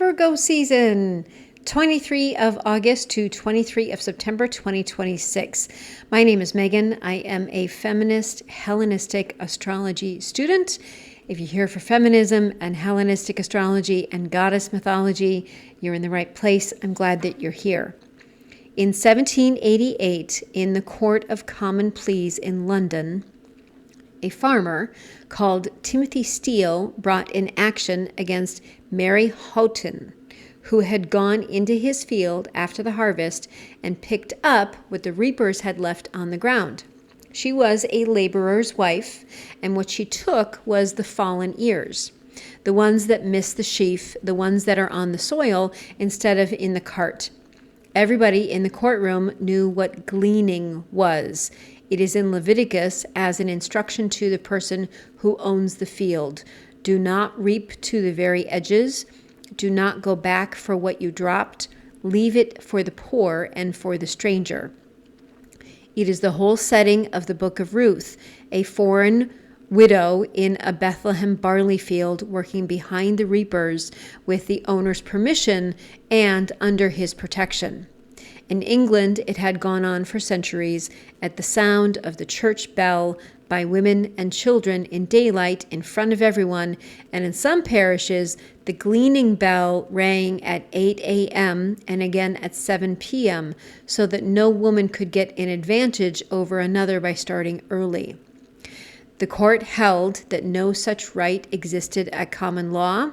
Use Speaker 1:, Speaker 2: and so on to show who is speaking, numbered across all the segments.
Speaker 1: Virgo season, 23 of August to 23 of September 2026. My name is Megan. I am a feminist Hellenistic astrology student. If you're here for feminism and Hellenistic astrology and goddess mythology, you're in the right place. I'm glad that you're here. In 1788, in the Court of Common Pleas in London, a farmer called Timothy Steele brought an action against Mary Houghton, who had gone into his field after the harvest and picked up what the reapers had left on the ground. She was a laborer's wife, and what she took was the fallen ears, the ones that miss the sheaf, the ones that are on the soil instead of in the cart. Everybody in the courtroom knew what gleaning was. It is in Leviticus as an instruction to the person who owns the field. Do not reap to the very edges. Do not go back for what you dropped. Leave it for the poor and for the stranger. It is the whole setting of the book of Ruth, a foreign widow in a Bethlehem barley field working behind the reapers with the owner's permission and under his protection. In England, it had gone on for centuries at the sound of the church bell by women and children in daylight in front of everyone, and in some parishes, the gleaning bell rang at 8 a.m. and again at 7 p.m. so that no woman could get an advantage over another by starting early. The court held that no such right existed at common law.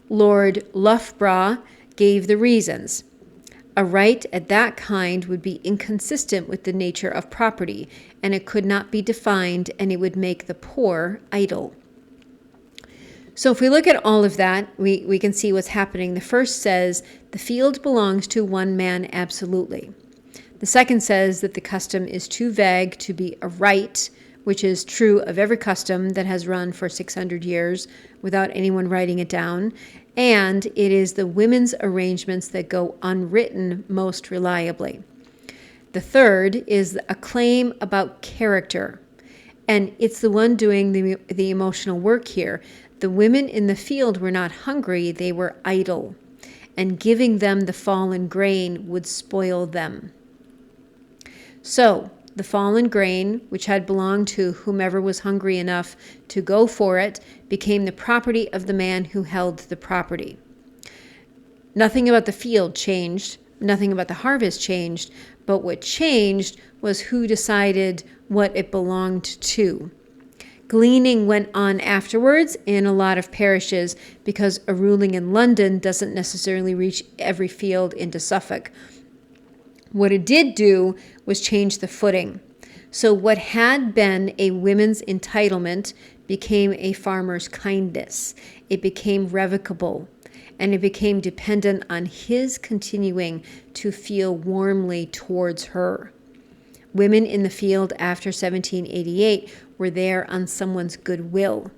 Speaker 1: Lord Loughborough gave the reasons. A right at that kind would be inconsistent with the nature of property, and it could not be defined, and it would make the poor idle. So if we look at all of that, we can see what's happening. The first says the field belongs to one man absolutely. The second says that the custom is too vague to be a right, which is true of every custom that has run for 600 years without anyone writing it down. And it is the women's arrangements that go unwritten most reliably. The third is a claim about character, and it's the one doing the emotional work here. The women in the field were not hungry, they were idle, and giving them the fallen grain would spoil them. So, the fallen grain, which had belonged to whomever was hungry enough to go for it, became the property of the man who held the property. Nothing about the field changed, nothing about the harvest changed, but what changed was who decided what it belonged to. Gleaning went on afterwards in a lot of parishes because a ruling in London doesn't necessarily reach every field into Suffolk. What it did do was change the footing. So what had been a women's entitlement became a farmer's kindness. It became revocable, and it became dependent on his continuing to feel warmly towards her. Women in the field after 1788 were there on someone's goodwill.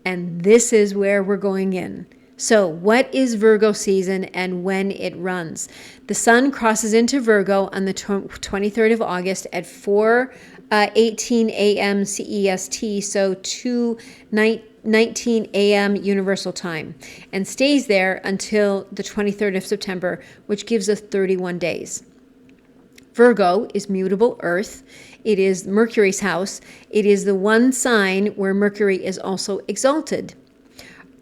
Speaker 1: And this is where we're going in. So what is Virgo season and when it runs? The sun crosses into Virgo on the 23rd of August at 4:18 a.m. CEST, so 2:19 a.m. Universal Time, and stays there until the 23rd of September, which gives us 31 days. Virgo is mutable earth. It is Mercury's house. It is the one sign where Mercury is also exalted.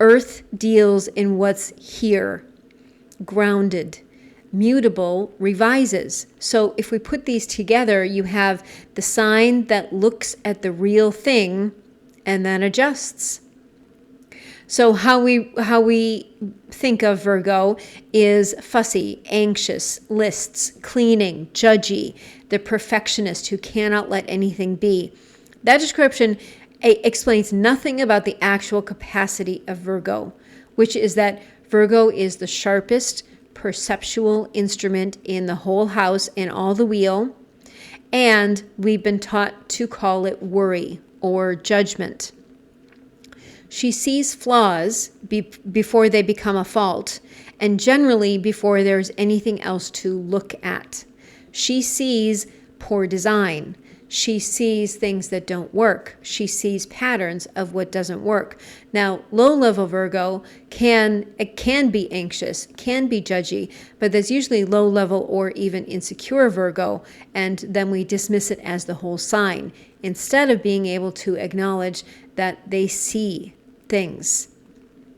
Speaker 1: Earth deals in what's here, grounded. Mutable revises. So if we put these together, you have the sign that looks at the real thing and then adjusts. So how we think of Virgo is fussy, anxious, lists, cleaning, judgy, the perfectionist who cannot let anything be. That description explains nothing about the actual capacity of Virgo, which is that Virgo is the sharpest perceptual instrument in the whole house and all the wheel, and we've been taught to call it worry or judgment. She sees flaws before they become a fault, and generally before there's anything else to look at. She sees poor design. she sees things that don't work. She sees patterns of what doesn't work. Now, low-level Virgo can be anxious, can be judgy, but that's usually low-level or even insecure Virgo, and then we dismiss it as the whole sign, instead of being able to acknowledge that they see things.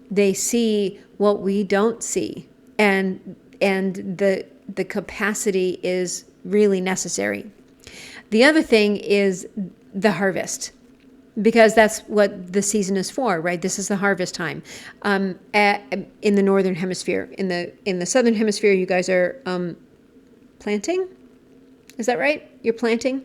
Speaker 1: They see what we don't see, and the capacity is really necessary. The other thing is the harvest, because that's what the season is for, right? This is the harvest time in the northern hemisphere. In the southern hemisphere, you guys are planting. Is that right? You're planting.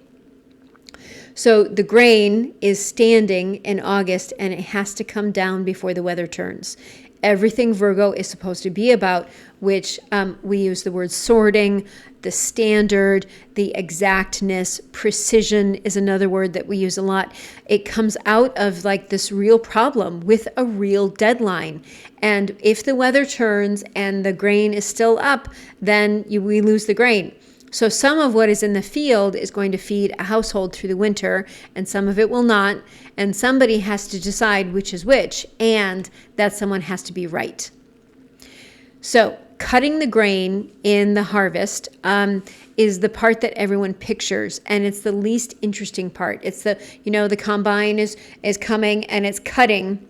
Speaker 1: So the grain is standing in August, and it has to come down before the weather turns. Everything Virgo is supposed to be about, which we use the word sorting, the standard, the exactness, precision is another word that we use a lot. It comes out of like this real problem with a real deadline. And if the weather turns and the grain is still up, then we lose the grain. So some of what is in the field is going to feed a household through the winter, and some of it will not. And somebody has to decide which is which, and that someone has to be right. So cutting the grain in the harvest is the part that everyone pictures, and it's the least interesting part. It's the combine is coming and it's cutting.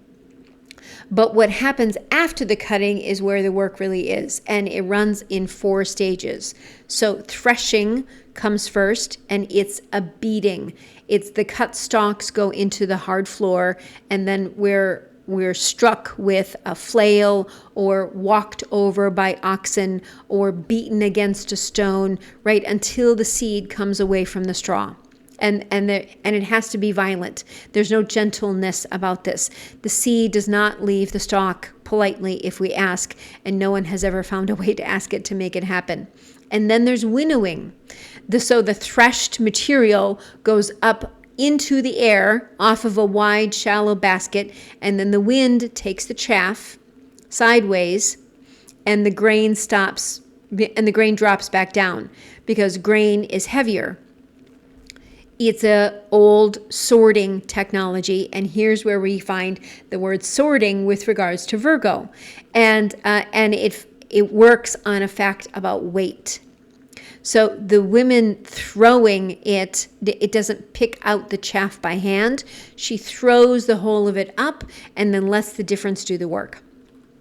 Speaker 1: But what happens after the cutting is where the work really is, and it runs in 4 stages. So threshing comes first, and it's a beating. It's the cut stalks go into the hard floor, and then we're struck with a flail or walked over by oxen or beaten against a stone, right, until the seed comes away from the straw. And it has to be violent. There's no gentleness about this. The seed does not leave the stalk politely if we ask, and no one has ever found a way to ask it to make it happen. And then there's winnowing. So the threshed material goes up into the air off of a wide, shallow basket, and then the wind takes the chaff sideways, and the grain stops, and the grain drops back down because grain is heavier. It's an old sorting technology, and here's where we find the word sorting with regards to Virgo, and it works on a fact about weight. So the women throwing it doesn't pick out the chaff by hand. She throws the whole of it up and then lets the difference do the work.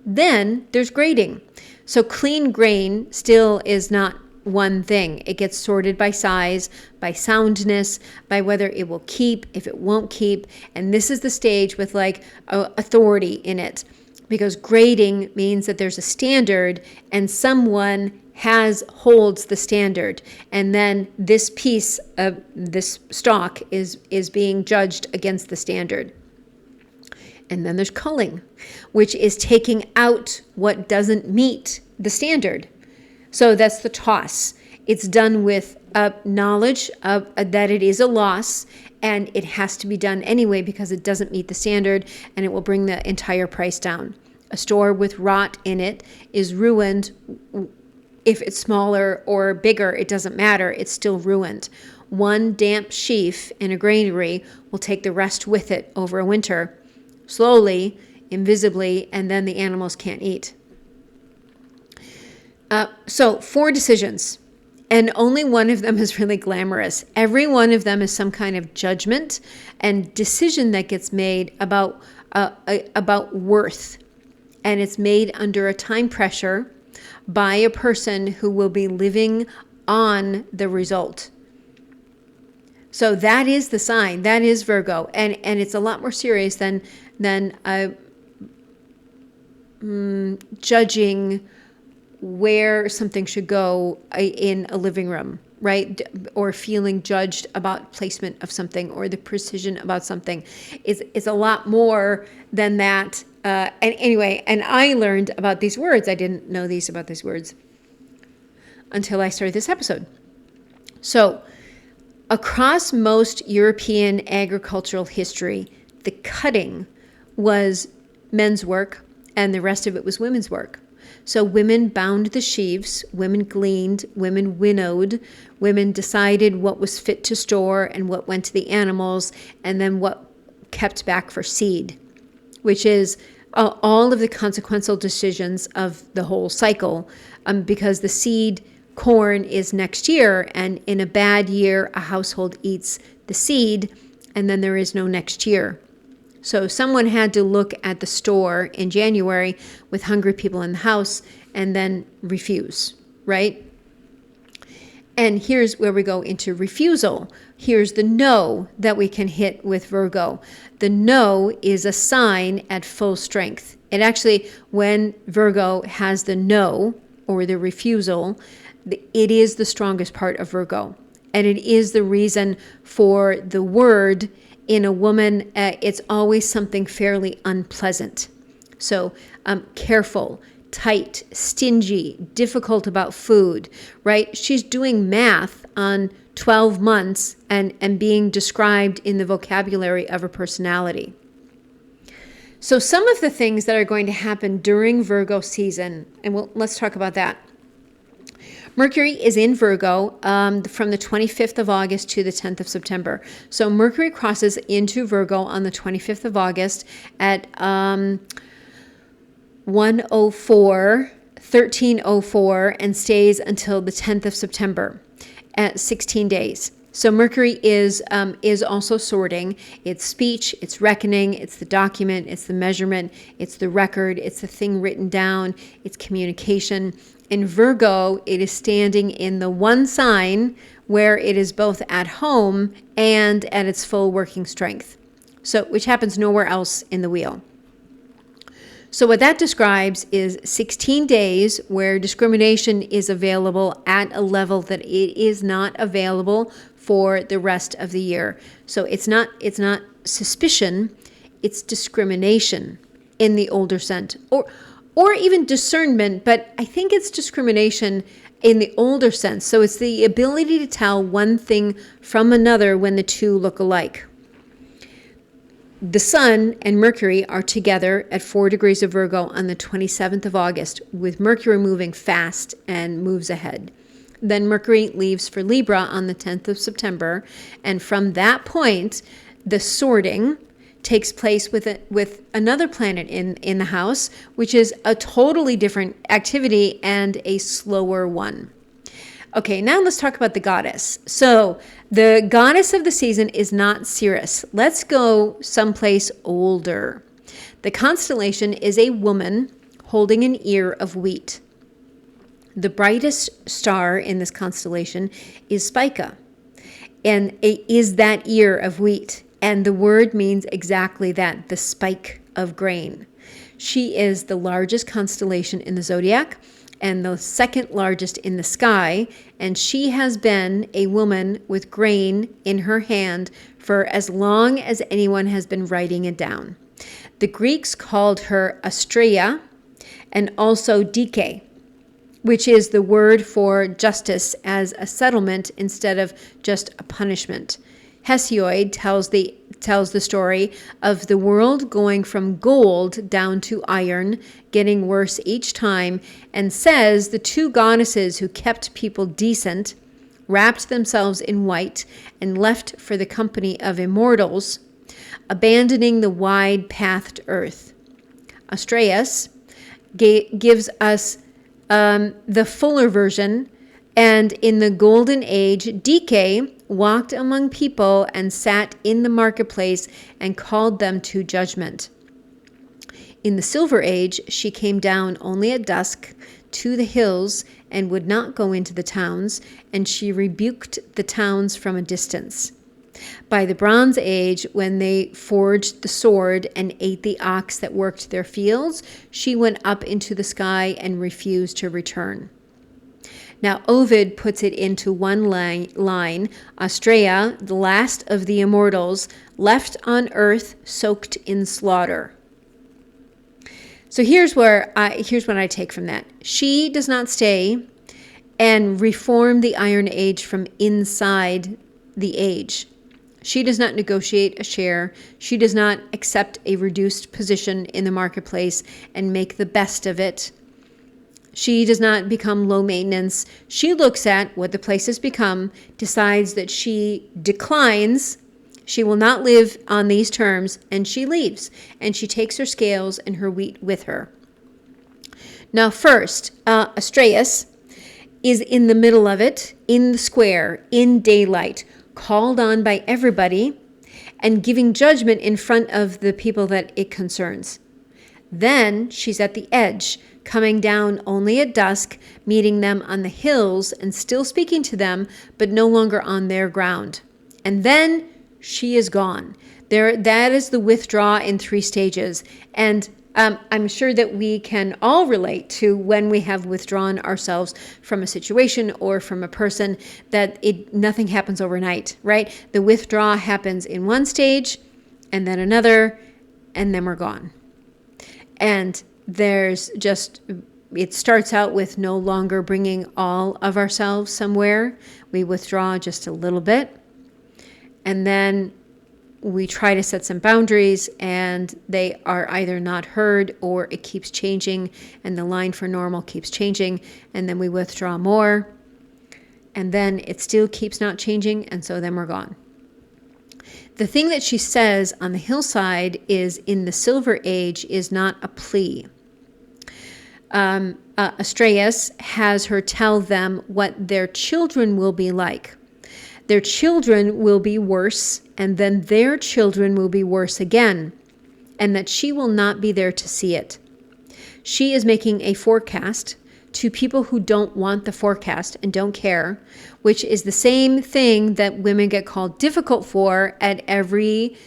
Speaker 1: Then there's grading. So clean grain still is not one thing. It gets sorted by size, by soundness, by whether it will keep, if it won't keep. And this is the stage with like authority in it, because grading means that there's a standard and someone holds the standard, and then this piece of this stalk is being judged against the standard. And then there's culling, which is taking out what doesn't meet the standard. So that's the toss. It's done with knowledge of that it is a loss, and it has to be done anyway because it doesn't meet the standard, and it will bring the entire price down. A store with rot in it is ruined. If it's smaller or bigger, it doesn't matter. It's still ruined. One damp sheaf in a granary will take the rest with it over a winter, slowly, invisibly, and then the animals can't eat. So 4 decisions, and only one of them is really glamorous. Every one of them is some kind of judgment and decision that gets made about worth, and it's made under a time pressure by a person who will be living on the result. So that is the sign. That is Virgo, and it's a lot more serious than judging where something should go in a living room, right? Or feeling judged about placement of something or the precision about something. It's a lot more than that. And anyway, and I learned about these words. I didn't know about these words until I started this episode. So across most European agricultural history, the cutting was men's work and the rest of it was women's work. So women bound the sheaves, women gleaned, women winnowed, women decided what was fit to store and what went to the animals, and then what kept back for seed, which is all of the consequential decisions of the whole cycle, because the seed corn is next year, and in a bad year, a household eats the seed, and then there is no next year. So someone had to look at the store in January with hungry people in the house and then refuse, right? And here's where we go into refusal. Here's the no that we can hit with Virgo. The no is a sign at full strength. It actually, when Virgo has the no or the refusal, it is the strongest part of Virgo. And it is the reason for the word in a woman, it's always something fairly unpleasant. So careful, tight, stingy, difficult about food, right? She's doing math on 12 months and being described in the vocabulary of her personality. So some of the things that are going to happen during Virgo season, and let's talk about that. Mercury is in Virgo from the 25th of August to the 10th of September. So Mercury crosses into Virgo on the 25th of August at 1304, and stays until the 10th of September at 16 days. So Mercury is also sorting. It's speech, it's reckoning, it's the document, it's the measurement, it's the record, it's the thing written down, it's communication. In Virgo, it is standing in the one sign where it is both at home and at its full working strength, so which happens nowhere else in the wheel. So what that describes is 16 days where discrimination is available at a level that it is not available for the rest of the year. So it's not suspicion, it's discrimination in the older sense, or even discernment, but I think it's discrimination in the older sense. So it's the ability to tell one thing from another when the two look alike. The Sun and Mercury are together at 4 degrees of Virgo on the 27th of August, with Mercury moving fast and moves ahead. Then Mercury leaves for Libra on the 10th of September, and from that point, the sorting takes place with another planet in the house, which is a totally different activity and a slower one. Okay, now let's talk about the goddess. So the goddess of the season is not Ceres. Let's go someplace older. The constellation is a woman holding an ear of wheat. The brightest star in this constellation is Spica, and it is that ear of wheat. And the word means exactly that, the spike of grain. She is the largest constellation in the zodiac and the second largest in the sky. And she has been a woman with grain in her hand for as long as anyone has been writing it down. The Greeks called her Astraea and also Dike, which is the word for justice as a settlement instead of just a punishment. Hesiod tells the story of the world going from gold down to iron, getting worse each time, and says the two goddesses who kept people decent wrapped themselves in white and left for the company of immortals, abandoning the wide-pathed earth. Astraeus gives us the fuller version, and in the golden age, Dike walked among people and sat in the marketplace and called them to judgment. In the Silver Age, she came down only at dusk to the hills and would not go into the towns, and she rebuked the towns from a distance. By the Bronze Age, when they forged the sword and ate the ox that worked their fields, she went up into the sky and refused to return. Now, Ovid puts it into one line, Astraea, the last of the immortals, left on earth soaked in slaughter. So here's what I take from that. She does not stay and reform the Iron Age from inside the age. She does not negotiate a share. She does not accept a reduced position in the marketplace and make the best of it. She does not become low maintenance. She looks at what the place has become, decides that she declines, she will not live on these terms, and she leaves. And she takes her scales and her wheat with her. Now first, Astraea is in the middle of it, in the square, in daylight, called on by everybody, and giving judgment in front of the people that it concerns. Then she's at the edge, coming down only at dusk, meeting them on the hills and still speaking to them, but no longer on their ground. And then she is gone. That is the withdrawal in 3 stages. And I'm sure that we can all relate to when we have withdrawn ourselves from a situation or from a person, that nothing happens overnight, right? The withdrawal happens in one stage and then another, and then we're gone. And it starts out with no longer bringing all of ourselves somewhere. We withdraw just a little bit. And then we try to set some boundaries, and they are either not heard or it keeps changing, and the line for normal keeps changing. And then we withdraw more. And then it still keeps not changing. And so then we're gone. The thing that she says on the hillside is, in the Silver Age, is not a plea. Astraea has her tell them what their children will be like. Their children will be worse, and then their children will be worse again, and that she will not be there to see it. She is making a forecast to people who don't want the forecast and don't care, which is the same thing that women get called difficult for at every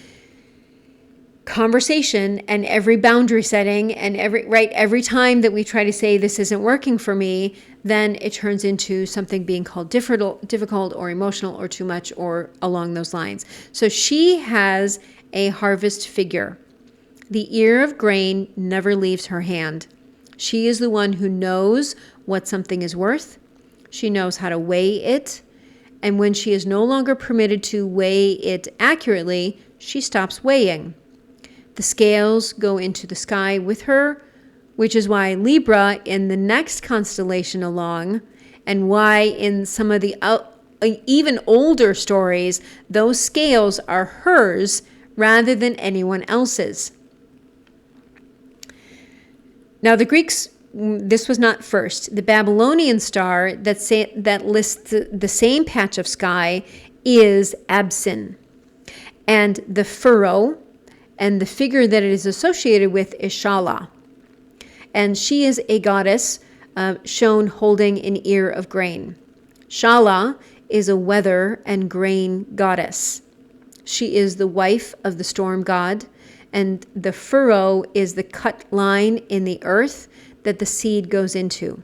Speaker 1: conversation and every boundary setting, and every time that we try to say this isn't working for me, then it turns into something being called difficult or emotional or too much or along those lines. So she has a harvest figure. The ear of grain never leaves her hand. She is the one who knows what something is worth. She knows how to weigh it. And when she is no longer permitted to weigh it accurately, she stops weighing. The scales go into the sky with her, which is why Libra in the next constellation along, and why in some of the even older stories, those scales are hers rather than anyone else's. Now the Greeks, this was not first. The Babylonian star that lists the same patch of sky is Absin. And the furrow and the figure that it is associated with is Shala. And she is a goddess shown holding an ear of grain. Shala is a weather and grain goddess. She is the wife of the storm god, and the furrow is the cut line in the earth that the seed goes into.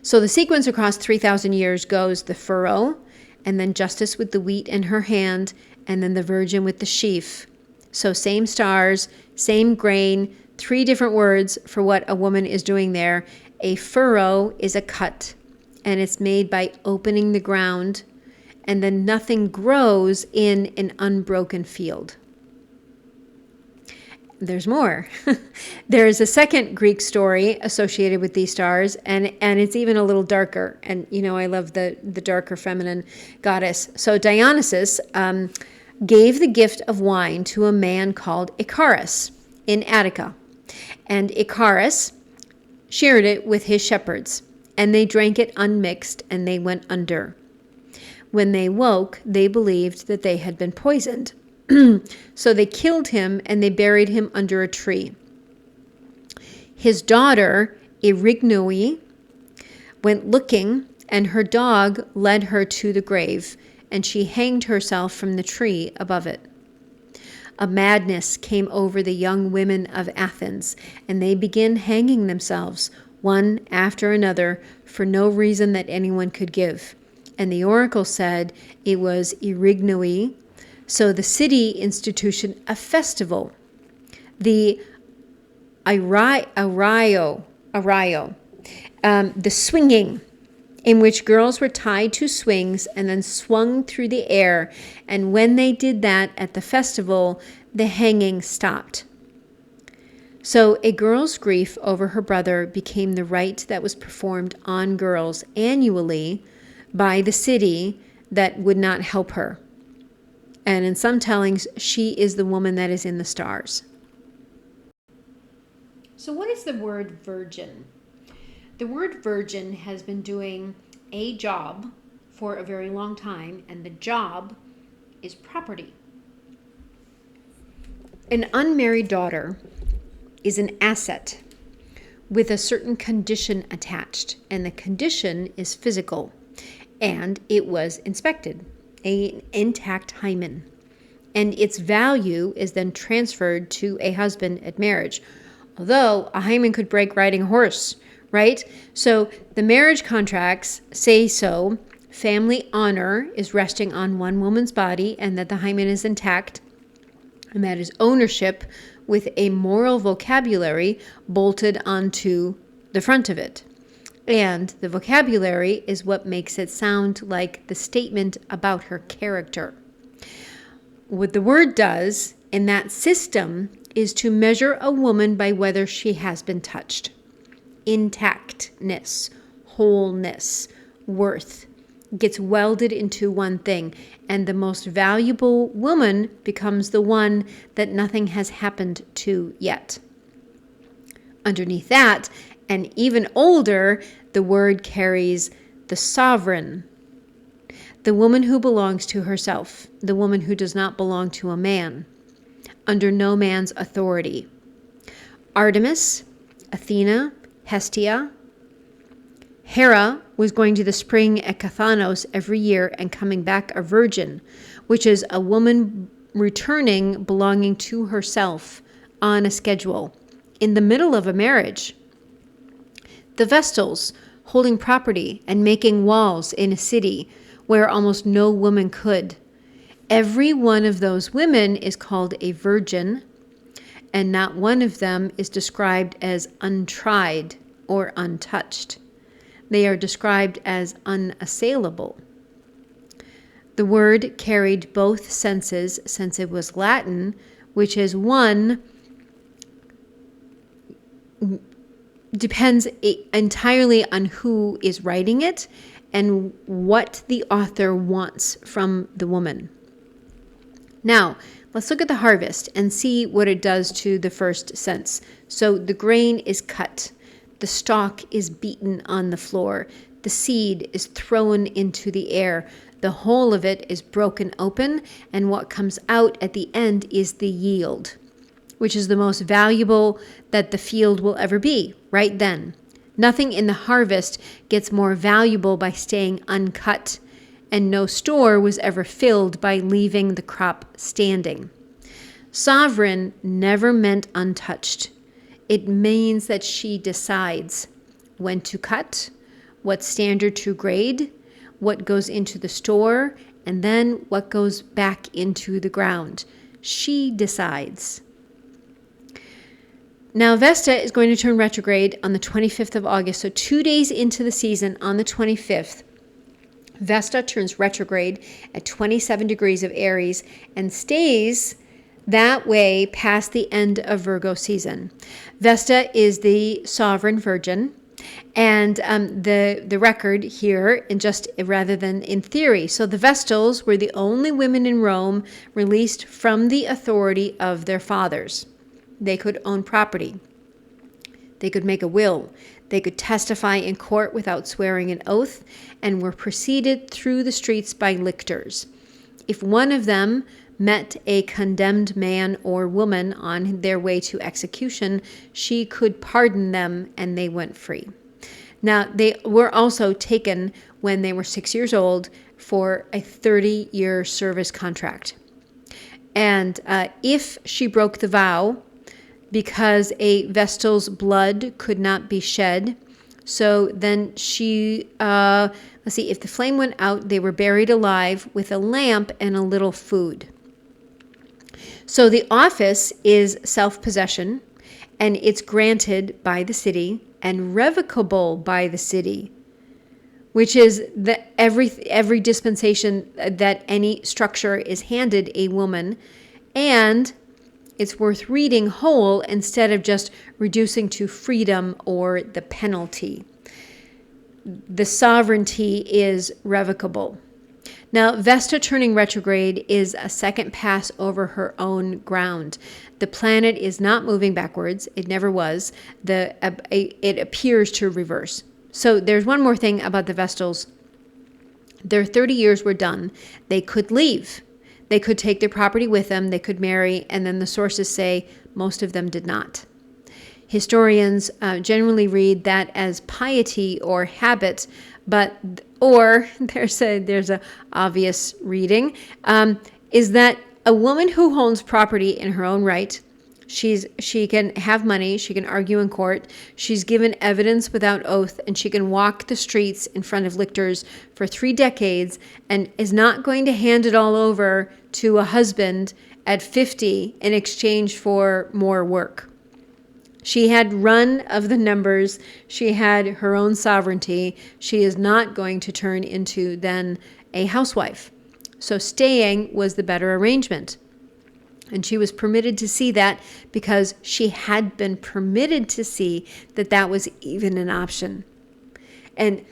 Speaker 1: So the sequence across 3,000 years goes the furrow, and then justice with the wheat in her hand, and then the virgin with the sheaf. So same stars, same grain, 3 different words for what a woman is doing there. A furrow is a cut, and it's made by opening the ground, and then nothing grows in an unbroken field. There's more. There's a second Greek story associated with these stars, and it's even a little darker. And, I love the darker feminine goddess. So Dionysus gave the gift of wine to a man called Icarus in Attica. And Icarus shared it with his shepherds, and they drank it unmixed, and they went under. When they woke, they believed that they had been poisoned. So they killed him, and they buried him under a tree. His daughter, Erigone, went looking, and her dog led her to the grave, and she hanged herself from the tree above it. A madness came over the young women of Athens, and they began hanging themselves, one after another, for no reason that anyone could give. And the oracle said it was Erigone. So the city instituted a festival, the Ario, the swinging, in which girls were tied to swings and then swung through the air. And when they did that at the festival, the hanging stopped. So a girl's grief over her brother became the rite that was performed on girls annually by the city that would not help her. And in some tellings, she is the woman that is in the stars. So what is the word virgin? The word virgin has been doing a job for a very long time, and the job is property. An unmarried daughter is an asset with a certain condition attached, and the condition is physical, and it was inspected, an intact hymen, and its value is then transferred to a husband at marriage. Although a hymen could break riding a horse, right? So the marriage contracts say so. Family honor is resting on one woman's body, and that the hymen is intact, and that is ownership with a moral vocabulary bolted onto the front of it. And the vocabulary is what makes it sound like the statement about her character. What the word does in that system is to measure a woman by whether she has been touched. Intactness, wholeness, worth gets welded into one thing, and the most valuable woman becomes the one that nothing has happened to yet. Underneath that, and even older, the word carries the sovereign, the woman who belongs to herself, the woman who does not belong to a man, under no man's authority. Artemis, Athena, Hestia. Hera was going to the spring at Kathanos every year and coming back a virgin, which is a woman returning belonging to herself on a schedule in the middle of a marriage. The Vestals, holding property and making walls in a city where almost no woman could. Every one of those women is called a virgin, and not one of them is described as untried or untouched. They are described as unassailable. The word carried both senses since it was Latin, which is one, depends entirely on who is writing it and what the author wants from the woman. Now, let's look at the harvest and see what it does to the first sense. So the grain is cut. The stalk is beaten on the floor. The seed is thrown into the air. The whole of it is broken open, and what comes out at the end is the yield, which is the most valuable that the field will ever be, right then. Nothing in the harvest gets more valuable by staying uncut, and no store was ever filled by leaving the crop standing. Sovereign never meant untouched. It means that she decides when to cut, what standard to grade, what goes into the store, and then what goes back into the ground. She decides. Now, Vesta is going to turn retrograde on the 25th of August. So 2 days into the season, on the 25th, Vesta turns retrograde at 27 degrees of Aries and stays that way past the end of Virgo season. Vesta is the sovereign virgin, and the record here, in just rather than in theory. So the Vestals were the only women in Rome released from the authority of their fathers. They could own property. They could make a will. They could testify in court without swearing an oath, and were preceded through the streets by lictors. If one of them met a condemned man or woman on their way to execution, she could pardon them and they went free. Now, they were also taken when they were 6 years old for a 30-year service contract. And if she broke the vow, because a Vestal's blood could not be shed, so then she, if the flame went out, they were buried alive with a lamp and a little food. So the office is self-possession, and it's granted by the city and revocable by the city, which is every dispensation that any structure is handed a woman, and it's worth reading whole instead of just reducing to freedom or the penalty. The sovereignty is revocable. Now, Vesta turning retrograde is a second pass over her own ground. The planet is not moving backwards. It never was. It appears to reverse. So there's one more thing about the Vestals. Their 30 years were done. They could leave. They could take their property with them. They could marry. And then the sources say most of them did not. Historians generally read that as piety or habit, or there's a obvious reading, is that a woman who owns property in her own right, she can have money, she can argue in court, she's given evidence without oath, and she can walk the streets in front of lictors for 3 decades and is not going to hand it all over to a husband at 50 in exchange for more work. She had run of the numbers. She had her own sovereignty. She is not going to turn into then a housewife. So staying was the better arrangement. And she was permitted to see that because she had been permitted to see that that was even an option. And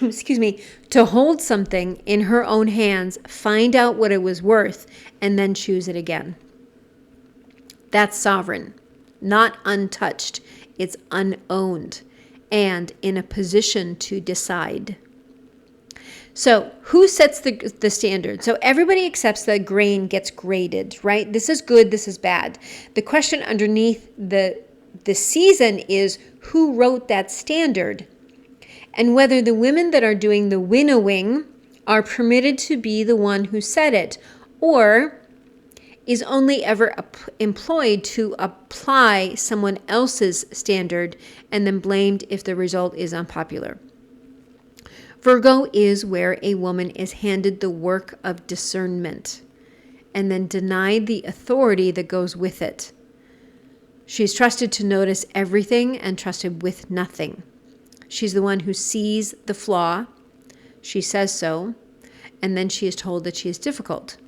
Speaker 1: excuse me, to hold something in her own hands, find out what it was worth, and then choose it again. That's sovereign. Not untouched, it's unowned, and in a position to decide. So who sets the standard? So everybody accepts that grain gets graded, right? This is good, this is bad. The question underneath the season is who wrote that standard, and whether the women that are doing the winnowing are permitted to be the one who set it, or is only ever employed to apply someone else's standard and then blamed if the result is unpopular. Virgo is where a woman is handed the work of discernment and then denied the authority that goes with it. She's trusted to notice everything and trusted with nothing. She's the one who sees the flaw. She says so, and then she is told that she is difficult.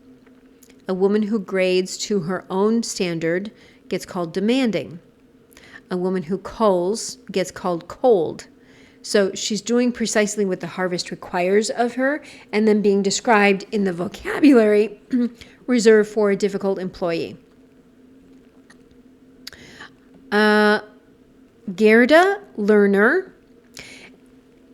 Speaker 1: A woman who grades to her own standard gets called demanding. A woman who culls gets called cold. So she's doing precisely what the harvest requires of her and then being described in the vocabulary reserved for a difficult employee. Gerda Lerner,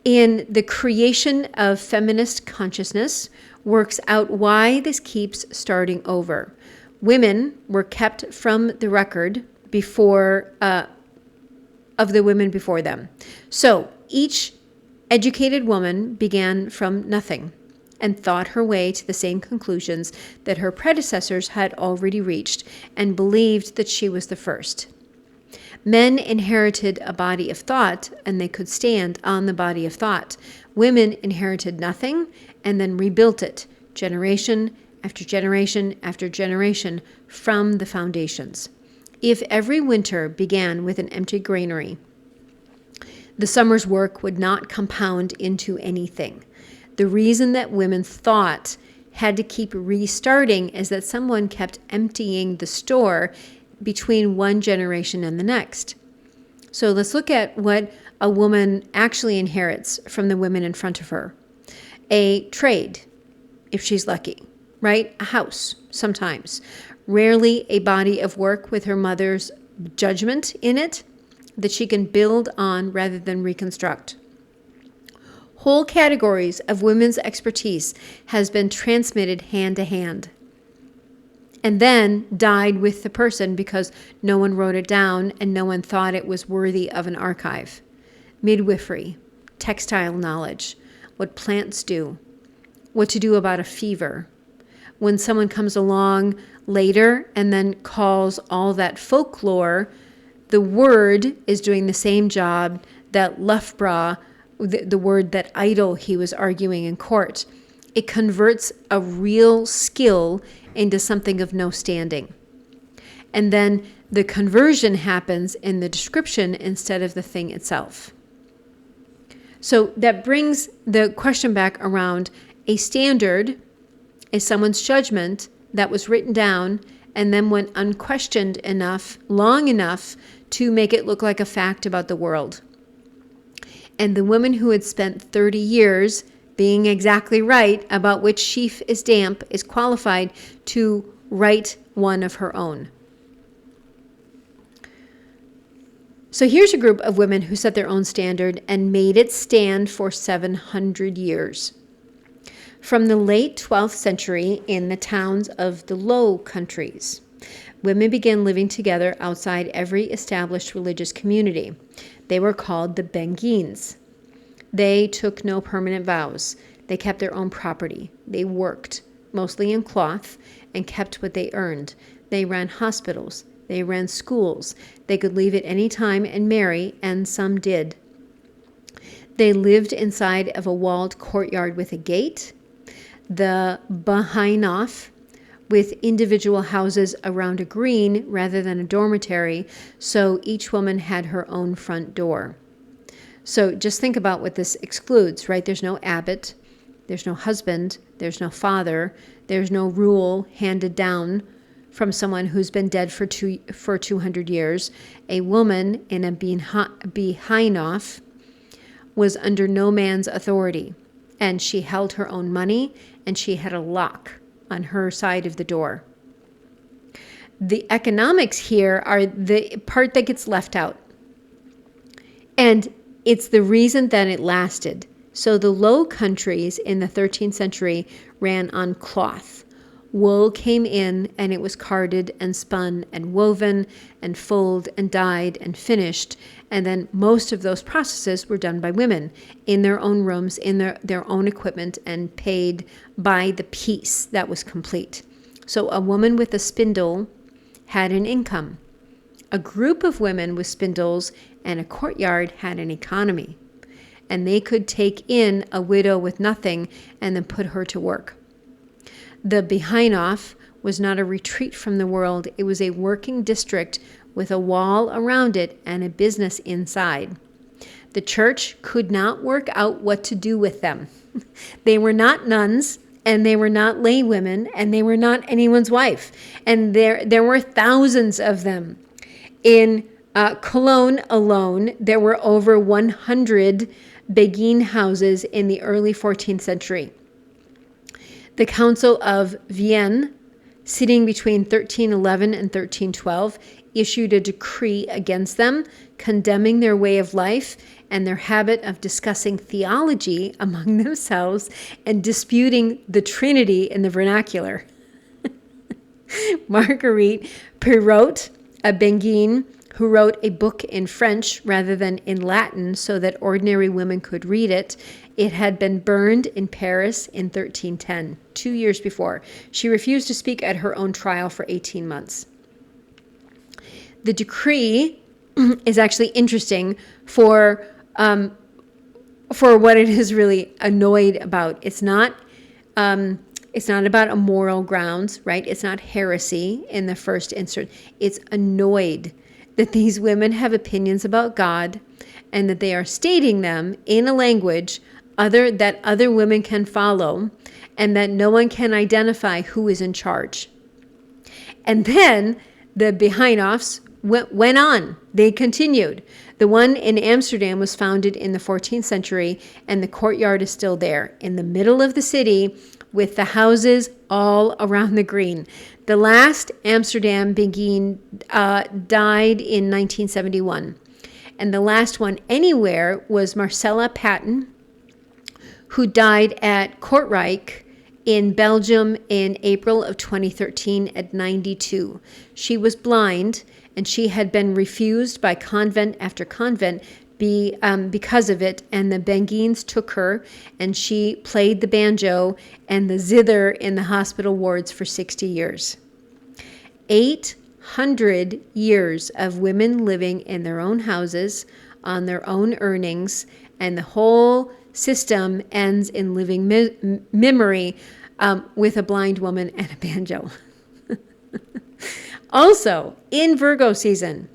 Speaker 1: in The Creation of Feminist Consciousness, works out why this keeps starting over. Women were kept from the record before of the women before them. So each educated woman began from nothing and thought her way to the same conclusions that her predecessors had already reached and believed that she was the first. Men inherited a body of thought, and they could stand on the body of thought. Women inherited nothing and then rebuilt it, generation after generation after generation, from the foundations. If every winter began with an empty granary, the summer's work would not compound into anything. The reason that women thought had to keep restarting is that someone kept emptying the store between one generation and the next. So let's look at what a woman actually inherits from the women in front of her. A trade, if she's lucky, right? A house, sometimes. Rarely a body of work with her mother's judgment in it that she can build on rather than reconstruct. Whole categories of women's expertise has been transmitted hand to hand, and then died with the person because no one wrote it down and no one thought it was worthy of an archive. Midwifery, textile knowledge, what plants do, what to do about a fever. When someone comes along later and then calls all that folklore, the word is doing the same job that Loughborough, the word that idle he was arguing in court. It converts a real skill into something of no standing. And then the conversion happens in the description instead of the thing itself. So that brings the question back around. A standard is someone's judgment that was written down and then went unquestioned enough, long enough to make it look like a fact about the world. And the woman who had spent 30 years being exactly right about which sheaf is damp is qualified to write one of her own. So here's a group of women who set their own standard and made it stand for 700 years. From the late 12th century in the towns of the Low Countries, women began living together outside every established religious community. They were called the beguines. They took no permanent vows. They kept their own property. They worked, mostly in cloth, and kept what they earned. They ran hospitals. They ran schools. They could leave at any time and marry, and some did. They lived inside of a walled courtyard with a gate, the beguines, with individual houses around a green rather than a dormitory, so each woman had her own front door. So just think about what this excludes, right? There's no abbot, there's no husband, there's no father, there's no rule handed down from someone who's been dead for 200 years. A woman in a beguines was under no man's authority, and she held her own money, and she had a lock on her side of the door. The economics here are the part that gets left out. And it's the reason that it lasted. So the Low Countries in the 13th century ran on cloth. Wool came in and it was carded and spun and woven and fulled and dyed and finished. And then most of those processes were done by women in their own rooms, in their own equipment, and paid by the piece that was complete. So a woman with a spindle had an income. A group of women with spindles and a courtyard had an economy. And they could take in a widow with nothing and then put her to work. The beguines was not a retreat from the world. It was a working district with a wall around it and a business inside. The church could not work out what to do with them. They were not nuns, and they were not lay women, and they were not anyone's wife. And there were thousands of them. In Cologne alone, there were over 100 beguine houses in the early 14th century. The Council of Vienne, sitting between 1311 and 1312, issued a decree against them, condemning their way of life and their habit of discussing theology among themselves and disputing the Trinity in the vernacular. Marguerite Perrault, a beguine who wrote a book in French rather than in Latin so that ordinary women could read it. It had been burned in Paris in 1310, 2 years before. She refused to speak at her own trial for 18 months. The decree is actually interesting for what it is really annoyed about. It's not about a moral grounds, right? It's not heresy in the first instance. It's annoyed that these women have opinions about God and that they are stating them in a language that other women can follow and that no one can identify who is in charge. And then the beguines went on. They continued. The one in Amsterdam was founded in the 14th century, and the courtyard is still there in the middle of the city with the houses all around the green. The last Amsterdam beguine died in 1971. And the last one anywhere was Marcella Patton, who died at Kortrijk in Belgium in April of 2013 at 92. She was blind, and she had been refused by convent after convent because of it, and the beguines took her, and she played the banjo and the zither in the hospital wards for 60 years. 800 years of women living in their own houses, on their own earnings, and the whole system ends in living memory with a blind woman and a banjo. Also, in Virgo season,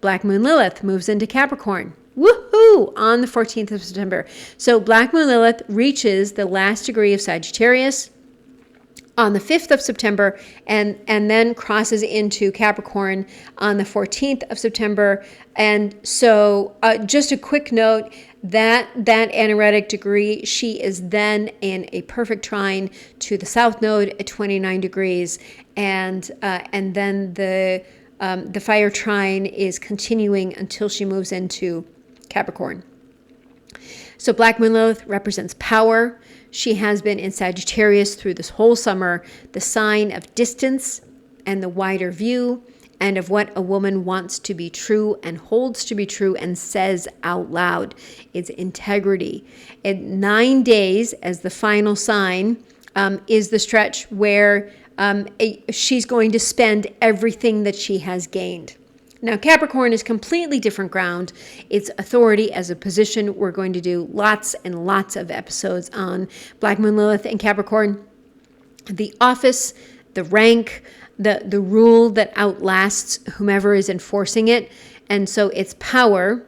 Speaker 1: Black Moon Lilith moves into Capricorn. Woohoo! On the 14th of September. So Black Moon Lilith reaches the last degree of Sagittarius on the 5th of September, and then crosses into Capricorn on the 14th of September. And so just a quick note, that anaretic degree, she is then in a perfect trine to the South Node at 29 degrees. And then the fire trine is continuing until she moves into Capricorn. So Black Moon Lilith represents power. She has been in Sagittarius through this whole summer, the sign of distance and the wider view, and of what a woman wants to be true and holds to be true and says out loud. It's integrity. In 9 days, as the final sign, is the stretch where she's going to spend everything that she has gained. Now, Capricorn is completely different ground. It's authority as a position. We're going to do lots and lots of episodes on Black Moon Lilith and Capricorn. The office, the rank, the rule that outlasts whomever is enforcing it. And so it's power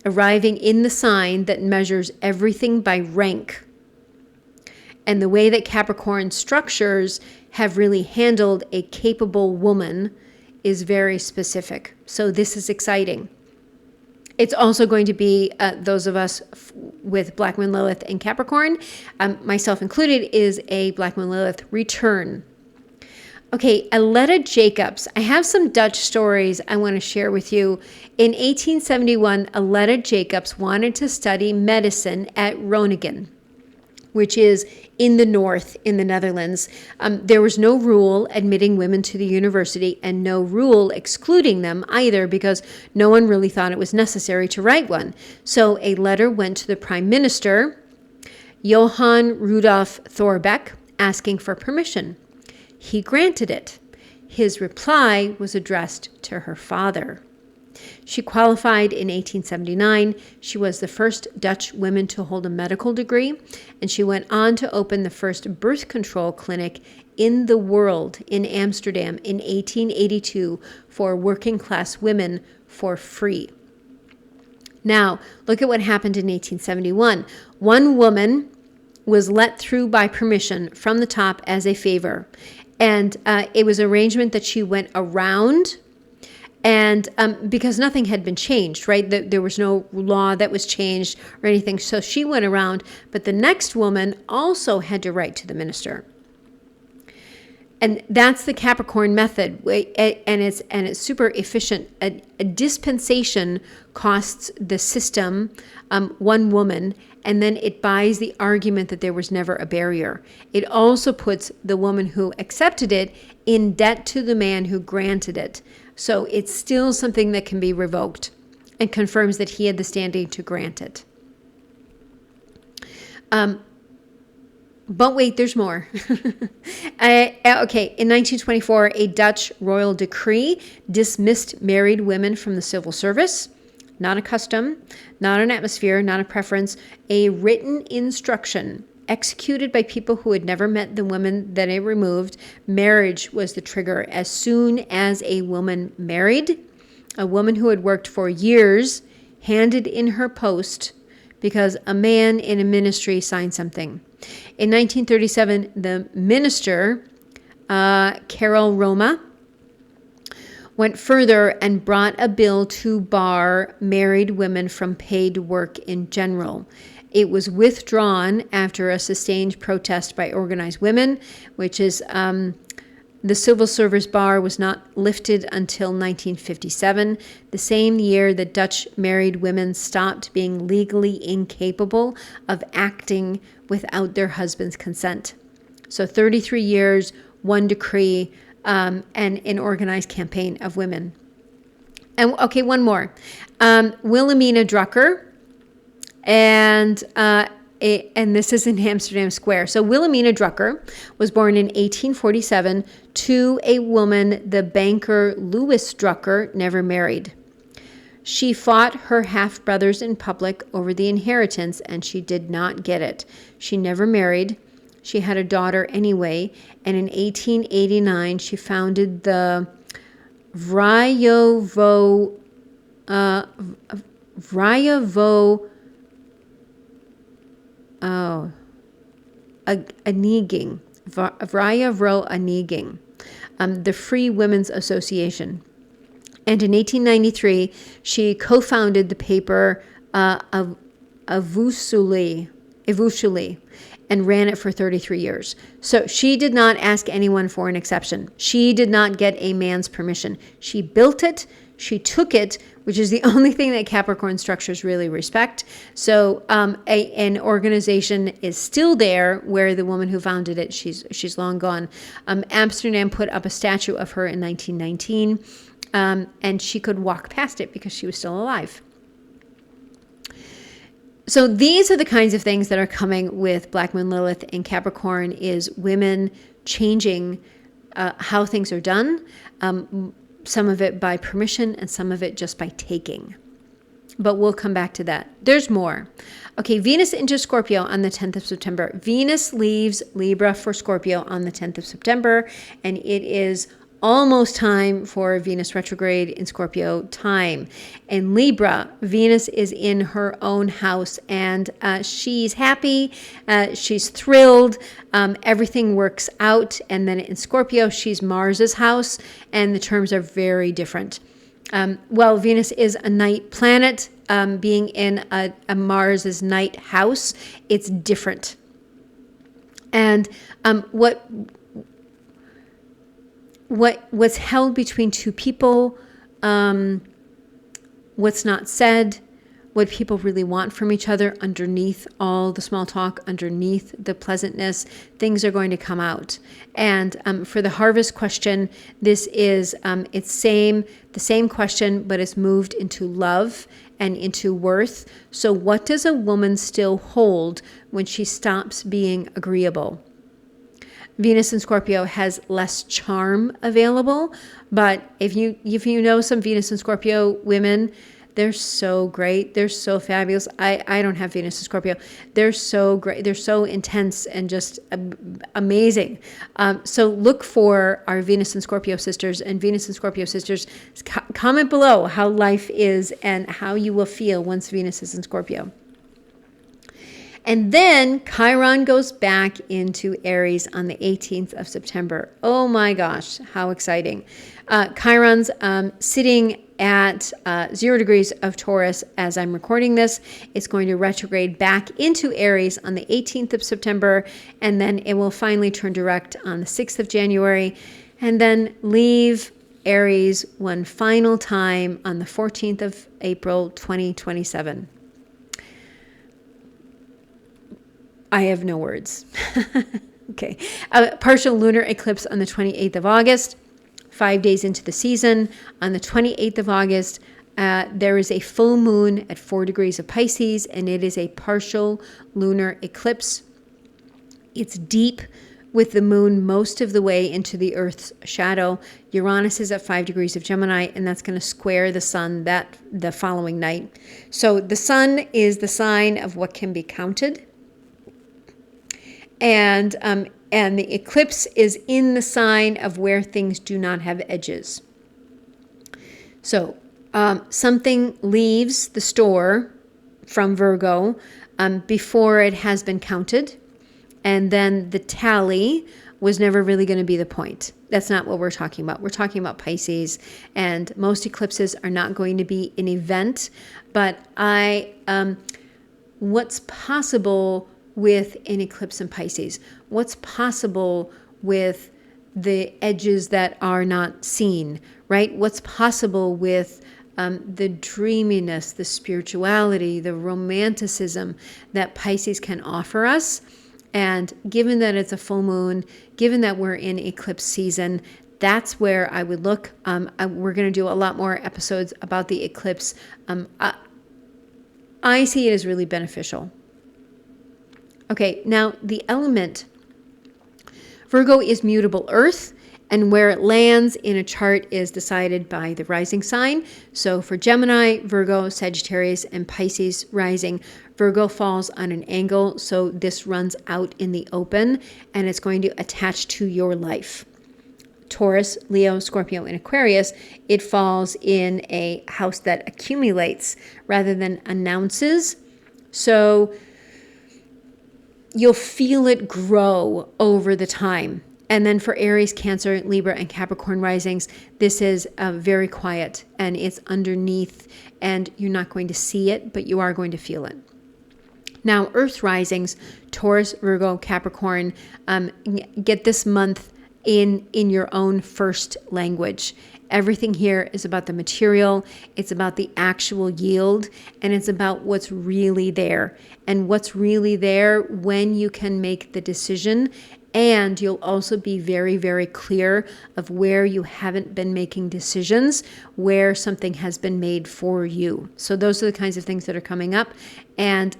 Speaker 1: arriving in the sign that measures everything by rank. And the way that Capricorn structures have really handled a capable woman is very specific. So this is exciting. It's also going to be those of us with Black Moon Lilith and Capricorn, myself included, is a Black Moon Lilith return. Okay, Aletta Jacobs. I have some Dutch stories I want to share with you. In 1871, Aletta Jacobs wanted to study medicine at Groningen, which is in the north in the Netherlands. There was no rule admitting women to the university and no rule excluding them either, because no one really thought it was necessary to write one. So a letter went to the Prime Minister, Johan Rudolf Thorbecke, asking for permission. He granted it. His reply was addressed to her father. She qualified in 1879. She was the first Dutch woman to hold a medical degree, and she went on to open the first birth control clinic in the world in Amsterdam in 1882 for working class women for free. Now, look at what happened in 1871. One woman was let through by permission from the top as a favor, and it was an arrangement that she went around. And because nothing had been changed, right? There was no law that was changed or anything. So she went around, but the next woman also had to write to the minister. And that's the Capricorn method, and it's super efficient. A dispensation costs the system one woman, and then it buys the argument that there was never a barrier. It also puts the woman who accepted it in debt to the man who granted it. So it's still something that can be revoked, and confirms that he had the standing to grant it. But wait, there's more. Okay, in 1924, a Dutch royal decree dismissed married women from the civil service. Not a custom, not an atmosphere, not a preference, a written instruction executed by people who had never met the women that it removed. Marriage was the trigger. As soon as a woman married, a woman who had worked for years handed in her post because a man in a ministry signed something. In 1937, the minister, Karel Roma, went further and brought a bill to bar married women from paid work in general. It was withdrawn after a sustained protest by organized women, which is the civil service bar was not lifted until 1957, the same year that Dutch married women stopped being legally incapable of acting without their husband's consent. So 33 years, one decree, and an organized campaign of women. And okay, one more. Wilhelmina Drucker, and this is in Amsterdam Square. So Wilhelmina Drucker was born in 1847 to a woman the banker Louis Drucker never married. She fought her half-brothers in public over the inheritance, and she did not get it. She never married. She had a daughter anyway, and in 1889 she founded the Vryovo Aniging Vraya Aniging, the Free Women's Association. And in 1893, she co-founded the paper Avusuli, and ran it for 33 years. So she did not ask anyone for an exception. She did not get a man's permission. She built it. She took it, which is the only thing that Capricorn structures really respect. So an organization is still there where the woman who founded it, she's long gone. Amsterdam put up a statue of her in 1919, and she could walk past it because she was still alive. So these are the kinds of things that are coming with Black Moon Lilith in Capricorn, is women changing how things are done, some of it by permission and some of it just by taking. But we'll come back to that. There's more. Okay, Venus into Scorpio on the 10th of September. Venus leaves Libra for Scorpio on the 10th of September, and it is almost time for Venus retrograde in Scorpio time. In Libra, Venus is in her own house, and she's happy, she's thrilled, everything works out. And then in Scorpio, she's Mars's house, and the terms are very different. Well, Venus is a night planet. Being in a Mars's night house, it's different. And what's held between two people, what's not said, what people really want from each other underneath all the small talk, underneath the pleasantness, things are going to come out. And for the harvest question, this is it's the same question, but it's moved into love and into worth. So what does a woman still hold when she stops being agreeable? Venus in Scorpio has less charm available, but if you know some Venus and Scorpio women, they're so great. They're so fabulous. I don't have Venus in Scorpio. They're so great. They're so intense and just amazing. So look for our Venus and Scorpio sisters, and Venus and Scorpio sisters, comment below how life is and how you will feel once Venus is in Scorpio. And then Chiron goes back into Aries on the 18th of September. Oh my gosh, how exciting. Chiron's sitting at 0 degrees of Taurus as I'm recording this. It's going to retrograde back into Aries on the 18th of September, and then it will finally turn direct on the 6th of January, and then leave Aries one final time on the 14th of April, 2027. I have no words. Okay. Partial lunar eclipse on the 28th of August, 5 days into the season. On the 28th of August, there is a full moon at 4 degrees of Pisces, and it is a partial lunar eclipse. It's deep, with the moon most of the way into the Earth's shadow. Uranus is at 5 degrees of Gemini, and that's going to square the sun the following night. So the sun is the sign of what can be counted. And the eclipse is in the sign of where things do not have edges. So something leaves the store from Virgo before it has been counted, and then the tally was never really going to be the point. That's not what we're talking about. We're talking about Pisces, and most eclipses are not going to be an event. But what's possible with an eclipse in Pisces? What's possible with the edges that are not seen, right? What's possible with the dreaminess, the spirituality, the romanticism that Pisces can offer us? And given that it's a full moon, given that we're in eclipse season, that's where I would look. We're going to do a lot more episodes about the eclipse. I see it as really beneficial. Okay, now the element. Virgo is mutable earth, and where it lands in a chart is decided by the rising sign. So for Gemini, Virgo, Sagittarius, and Pisces rising, Virgo falls on an angle, so this runs out in the open, and it's going to attach to your life. Taurus, Leo, Scorpio, and Aquarius, it falls in a house that accumulates rather than announces. So you'll feel it grow over the time. And then for Aries, Cancer, Libra, and Capricorn risings, this is very quiet and it's underneath, and you're not going to see it, but you are going to feel it. Now, Earth risings, Taurus, Virgo, Capricorn, get this month in your own first language. Everything here is about the material, it's about the actual yield, and it's about what's really there. And what's really there when you can make the decision. And you'll also be very, very clear of where you haven't been making decisions, where something has been made for you. So those are the kinds of things that are coming up. And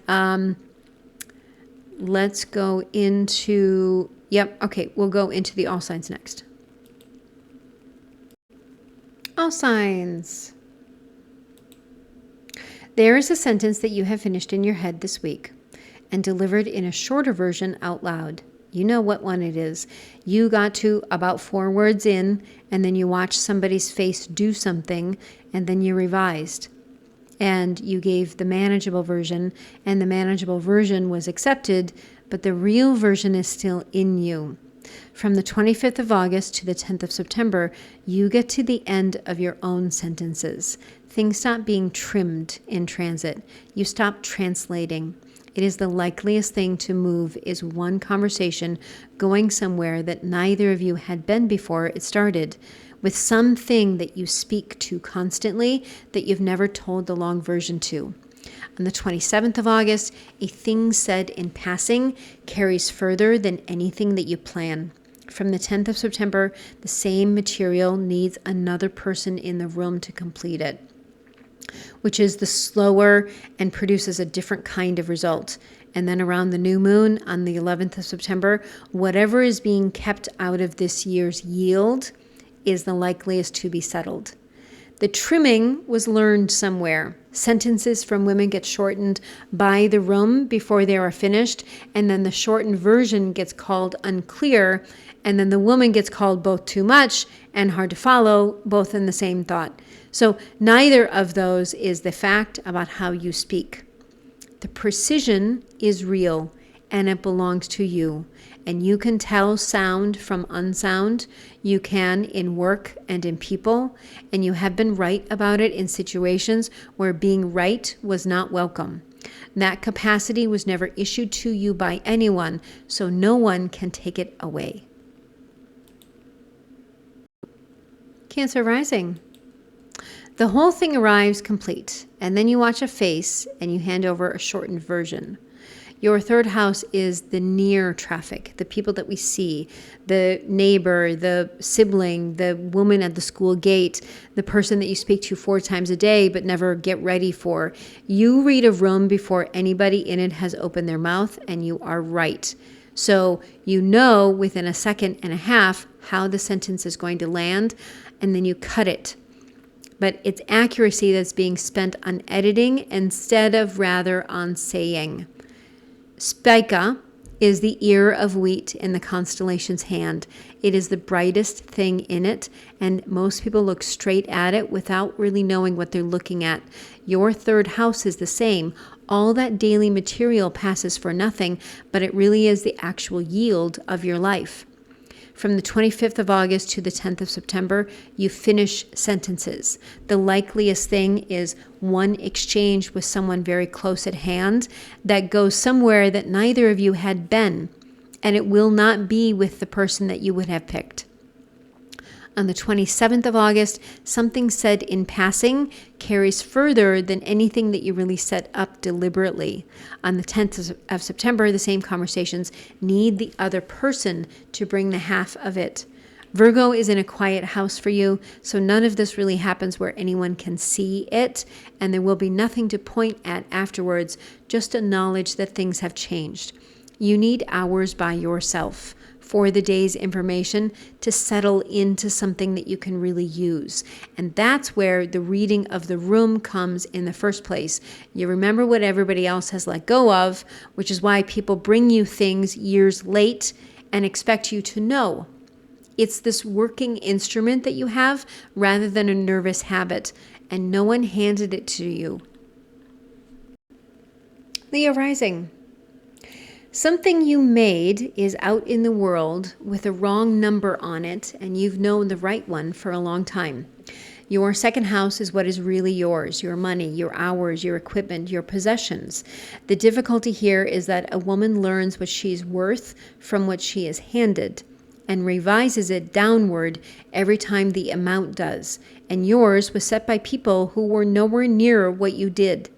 Speaker 1: let's go into, we'll go into the all signs next. All signs. There is a sentence that you have finished in your head this week and delivered in a shorter version out loud. You know what one it is. You got to about 4 words in, and then you watched somebody's face do something, and then you revised. And you gave the manageable version, and the manageable version was accepted, but the real version is still in you. From the 25th of August to the 10th of September, you get to the end of your own sentences. Things stop being trimmed in transit. You stop translating. It is the likeliest thing to move is one conversation going somewhere that neither of you had been before it started, with something that you speak to constantly that you've never told the long version to. On the 27th of August, a thing said in passing carries further than anything that you plan. From the 10th of September, the same material needs another person in the room to complete it, which is the slower and produces a different kind of result. And then around the new moon on the 11th of September, whatever is being kept out of this year's yield is the likeliest to be settled. The trimming was learned somewhere. Sentences from women get shortened by the room before they are finished, and then the shortened version gets called unclear, and then the woman gets called both too much and hard to follow, both in the same thought. So neither of those is the fact about how you speak. The precision is real, and it belongs to you. And you can tell sound from unsound. You can in work and in people. And you have been right about it in situations where being right was not welcome. That capacity was never issued to you by anyone, so no one can take it away. Cancer rising. The whole thing arrives complete, and then you watch a face and you hand over a shortened version. Your third house is the near traffic, the people that we see, the neighbor, the sibling, the woman at the school gate, the person that you speak to 4 times a day but never get ready for. You read a room before anybody in it has opened their mouth, and you are right. So you know within a second and a half how the sentence is going to land, and then you cut it. But it's accuracy that's being spent on editing instead of rather on saying. Spica is the ear of wheat in the constellation's hand. It is the brightest thing in it, and most people look straight at it without really knowing what they're looking at. Your third house is the same. All that daily material passes for nothing, but it really is the actual yield of your life. From the 25th of August to the 10th of September, you finish sentences. The likeliest thing is one exchange with someone very close at hand that goes somewhere that neither of you had been, and it will not be with the person that you would have picked. On the 27th of August, something said in passing carries further than anything that you really set up deliberately. On the 10th of September, the same conversations need the other person to bring the half of it. Virgo is in a quiet house for you, so none of this really happens where anyone can see it, and there will be nothing to point at afterwards, just a knowledge that things have changed. You need hours by yourself for the day's information to settle into something that you can really use. And that's where the reading of the room comes in the first place. You remember what everybody else has let go of, which is why people bring you things years late and expect you to know. It's this working instrument that you have rather than a nervous habit, and no one handed it to you. Leo rising. Something you made is out in the world with a wrong number on it, and you've known the right one for a long time. Your second house is what is really yours, your money, your hours, your equipment, your possessions. The difficulty here is that a woman learns what she's worth from what she is handed and revises it downward every time the amount does. And yours was set by people who were nowhere near what you did.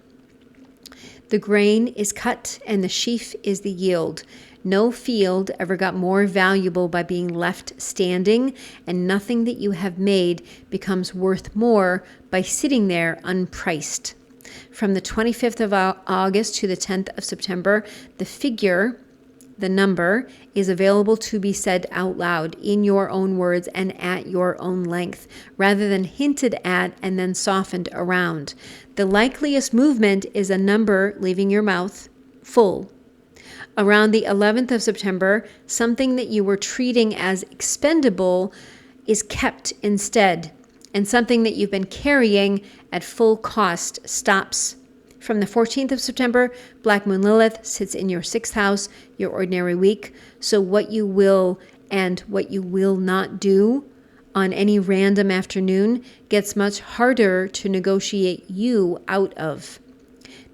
Speaker 1: The grain is cut and the sheaf is the yield. No field ever got more valuable by being left standing, and nothing that you have made becomes worth more by sitting there unpriced. From the 25th of August to the 10th of September, the figure, the number, is available to be said out loud in your own words and at your own length, rather than hinted at and then softened around. The likeliest movement is a number leaving your mouth full. Around the 11th of September, something that you were treating as expendable is kept instead, and something that you've been carrying at full cost stops. From the 14th of September, Black Moon Lilith sits in your 6th house, your ordinary week. So what you will and what you will not do on any random afternoon gets much harder to negotiate you out of.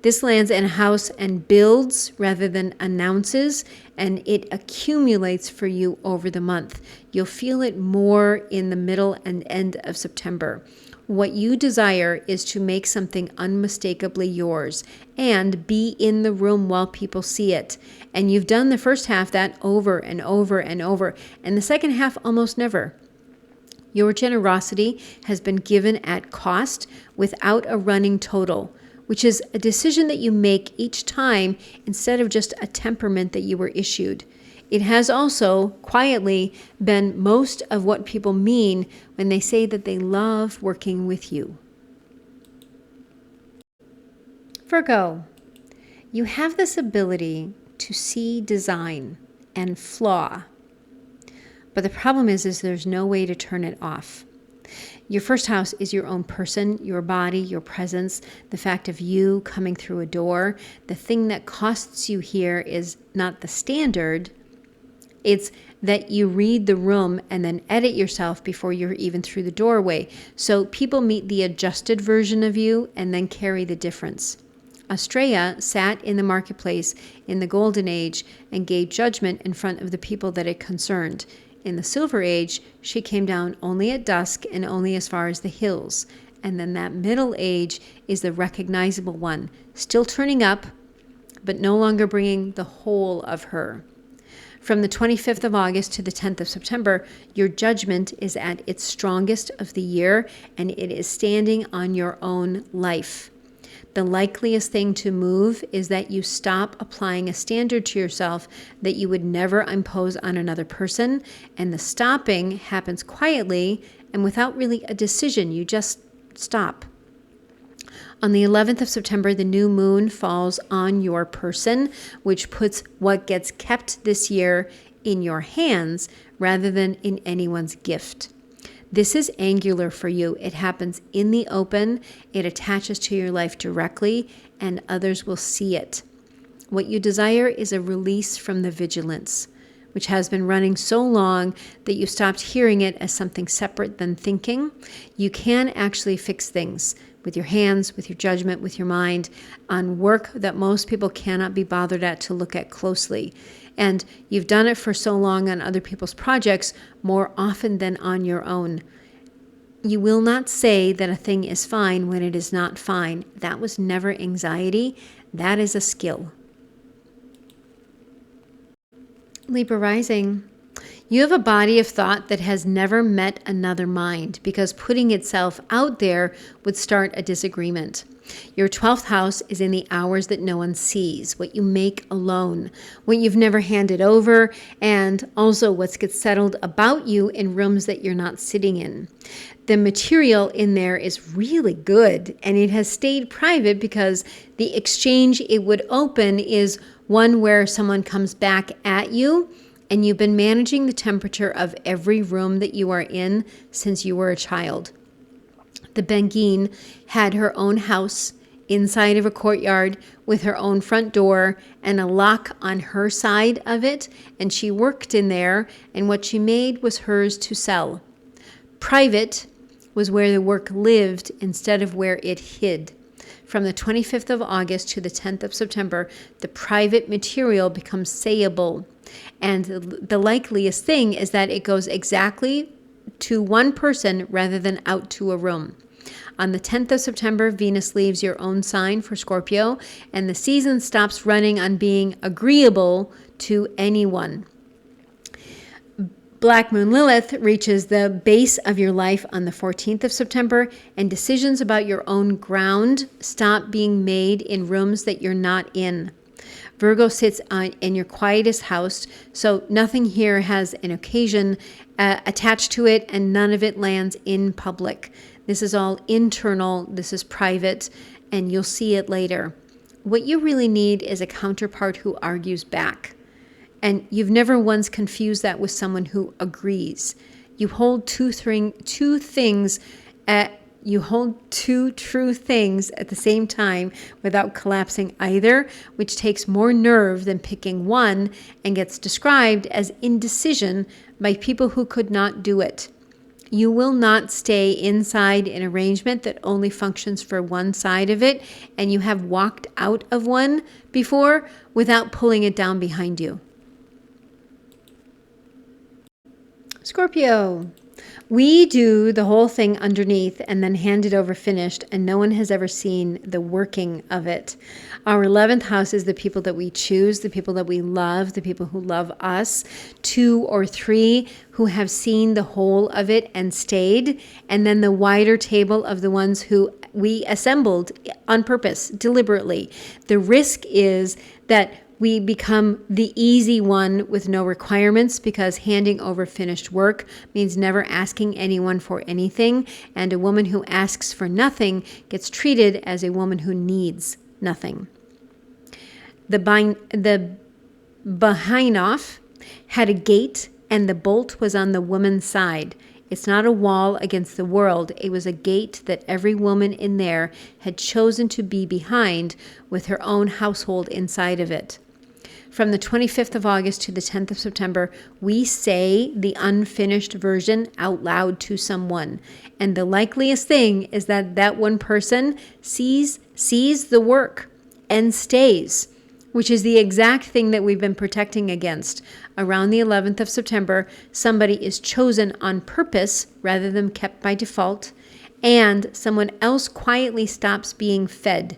Speaker 1: This lands in a house and builds rather than announces, and it accumulates for you over the month. You'll feel it more in the middle and end of September. What you desire is to make something unmistakably yours and be in the room while people see it. And you've done the first half that over and over and over, and the second half almost never. Your generosity has been given at cost without a running total, which is a decision that you make each time instead of just a temperament that you were issued. It has also quietly been most of what people mean when they say that they love working with you. Virgo, you have this ability to see design and flaw, but the problem is there's no way to turn it off. Your first house is your own person, your body, your presence, the fact of you coming through a door. The thing that costs you here is not the standard. It's that you read the room and then edit yourself before you're even through the doorway. So people meet the adjusted version of you and then carry the difference. Astraea sat in the marketplace in the Golden Age and gave judgment in front of the people that it concerned. In the Silver Age, she came down only at dusk and only as far as the hills. And then that Middle Age is the recognizable one, still turning up, but no longer bringing the whole of her. From the 25th of August to the 10th of September, your judgment is at its strongest of the year, and it is standing on your own life. The likeliest thing to move is that you stop applying a standard to yourself that you would never impose on another person, and the stopping happens quietly and without really a decision. You just stop. On the 11th of September, the new moon falls on your person, which puts what gets kept this year in your hands rather than in anyone's gift. This is angular for you. It happens in the open. It attaches to your life directly, and others will see it. What you desire is a release from the vigilance, which has been running so long that you stopped hearing it as something separate than thinking. You can actually fix things with your hands, with your judgment, with your mind, on work that most people cannot be bothered at to look at closely. And you've done it for so long on other people's projects, more often than on your own. You will not say that a thing is fine when it is not fine. That was never anxiety. That is a skill. Libra rising. You have a body of thought that has never met another mind because putting itself out there would start a disagreement. Your 12th house is in the hours that no one sees, what you make alone, what you've never handed over, and also what gets settled about you in rooms that you're not sitting in. The material in there is really good, and it has stayed private because the exchange it would open is one where someone comes back at you, and you've been managing the temperature of every room that you are in since you were a child. The beguine had her own house inside of a courtyard with her own front door and a lock on her side of it, and she worked in there, and what she made was hers to sell. Private was where the work lived instead of where it hid. From the 25th of August to the 10th of September, the private material becomes sayable. And the likeliest thing is that it goes exactly to one person rather than out to a room. On the 10th of September, Venus leaves your own sign for Scorpio, and the season stops running on being agreeable to anyone. Black Moon Lilith reaches the base of your life on the 14th of September, and decisions about your own ground stop being made in rooms that you're not in. Virgo sits in your quietest house, so nothing here has an occasion attached to it, and none of it lands in public. This is all internal, this is private, and you'll see it later. What you really need is a counterpart who argues back. And you've never once confused that with someone who agrees. You hold two true things at the same time without collapsing either, which takes more nerve than picking one and gets described as indecision by people who could not do it. You will not stay inside an arrangement that only functions for one side of it, and you have walked out of one before without pulling it down behind you. Scorpio. We do the whole thing underneath and then hand it over finished, and no one has ever seen the working of it. Our 11th house is the people that we choose, the people that we love, the people who love us. 2 or 3 who have seen the whole of it and stayed, and then the wider table of the ones who we assembled on purpose, deliberately. The risk is that we become the easy one with no requirements, because handing over finished work means never asking anyone for anything, and a woman who asks for nothing gets treated as a woman who needs nothing. The Beguines had a gate, and the bolt was on the woman's side. It's not a wall against the world. It was a gate that every woman in there had chosen to be behind, with her own household inside of it. From the 25th of August to the 10th of September, we say the unfinished version out loud to someone. And the likeliest thing is that that one person sees the work and stays, which is the exact thing that we've been protecting against. Around the 11th of September, somebody is chosen on purpose rather than kept by default, and someone else quietly stops being fed.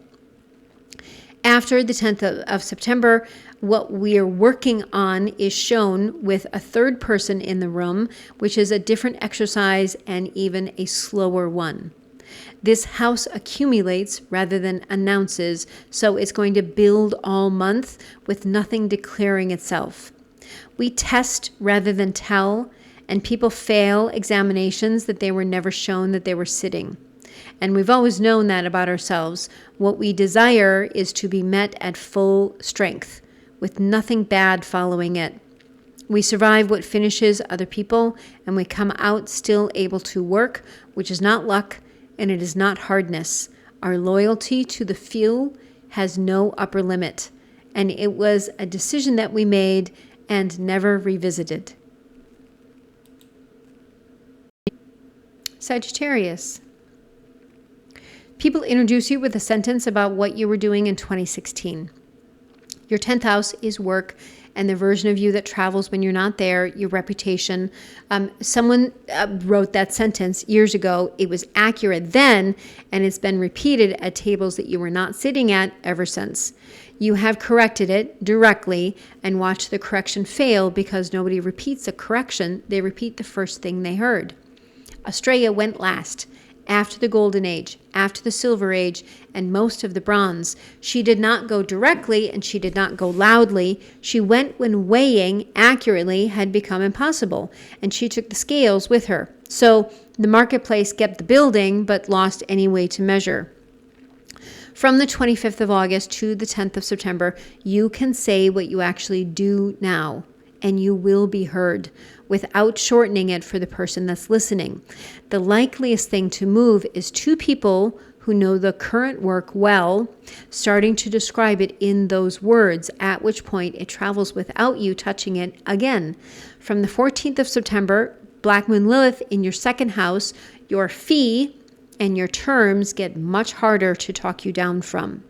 Speaker 1: After the 10th of September, what we are working on is shown with a third person in the room, which is a different exercise and even a slower one. This house accumulates rather than announces, so it's going to build all month with nothing declaring itself. We test rather than tell, and people fail examinations that they were never shown that they were sitting. And we've always known that about ourselves. What we desire is to be met at full strength, with nothing bad following it. We survive what finishes other people, and we come out still able to work, which is not luck, and it is not hardness. Our loyalty to the few has no upper limit, and it was a decision that we made and never revisited. Sagittarius. People introduce you with a sentence about what you were doing in 2016. Your 10th house is work, and the version of you that travels when you're not there, your reputation. Someone wrote that sentence years ago. It was accurate then, and it's been repeated at tables that you were not sitting at ever since. You have corrected it directly and watched the correction fail, because nobody repeats a correction. They repeat the first thing they heard. Astraea went last, after the Golden Age, after the Silver Age, and most of the Bronze. She did not go directly, and she did not go loudly. She went when weighing accurately had become impossible, and she took the scales with her. So the marketplace kept the building, but lost any way to measure. From the 25th of August to the 10th of September, you can say what you actually do now, and you will be heard, without shortening it for the person that's listening. The likeliest thing to move is 2 people who know the current work well, starting to describe it in those words, at which point it travels without you touching it again. From the 14th of September, Black Moon Lilith in your second house, your fee and your terms get much harder to talk you down from.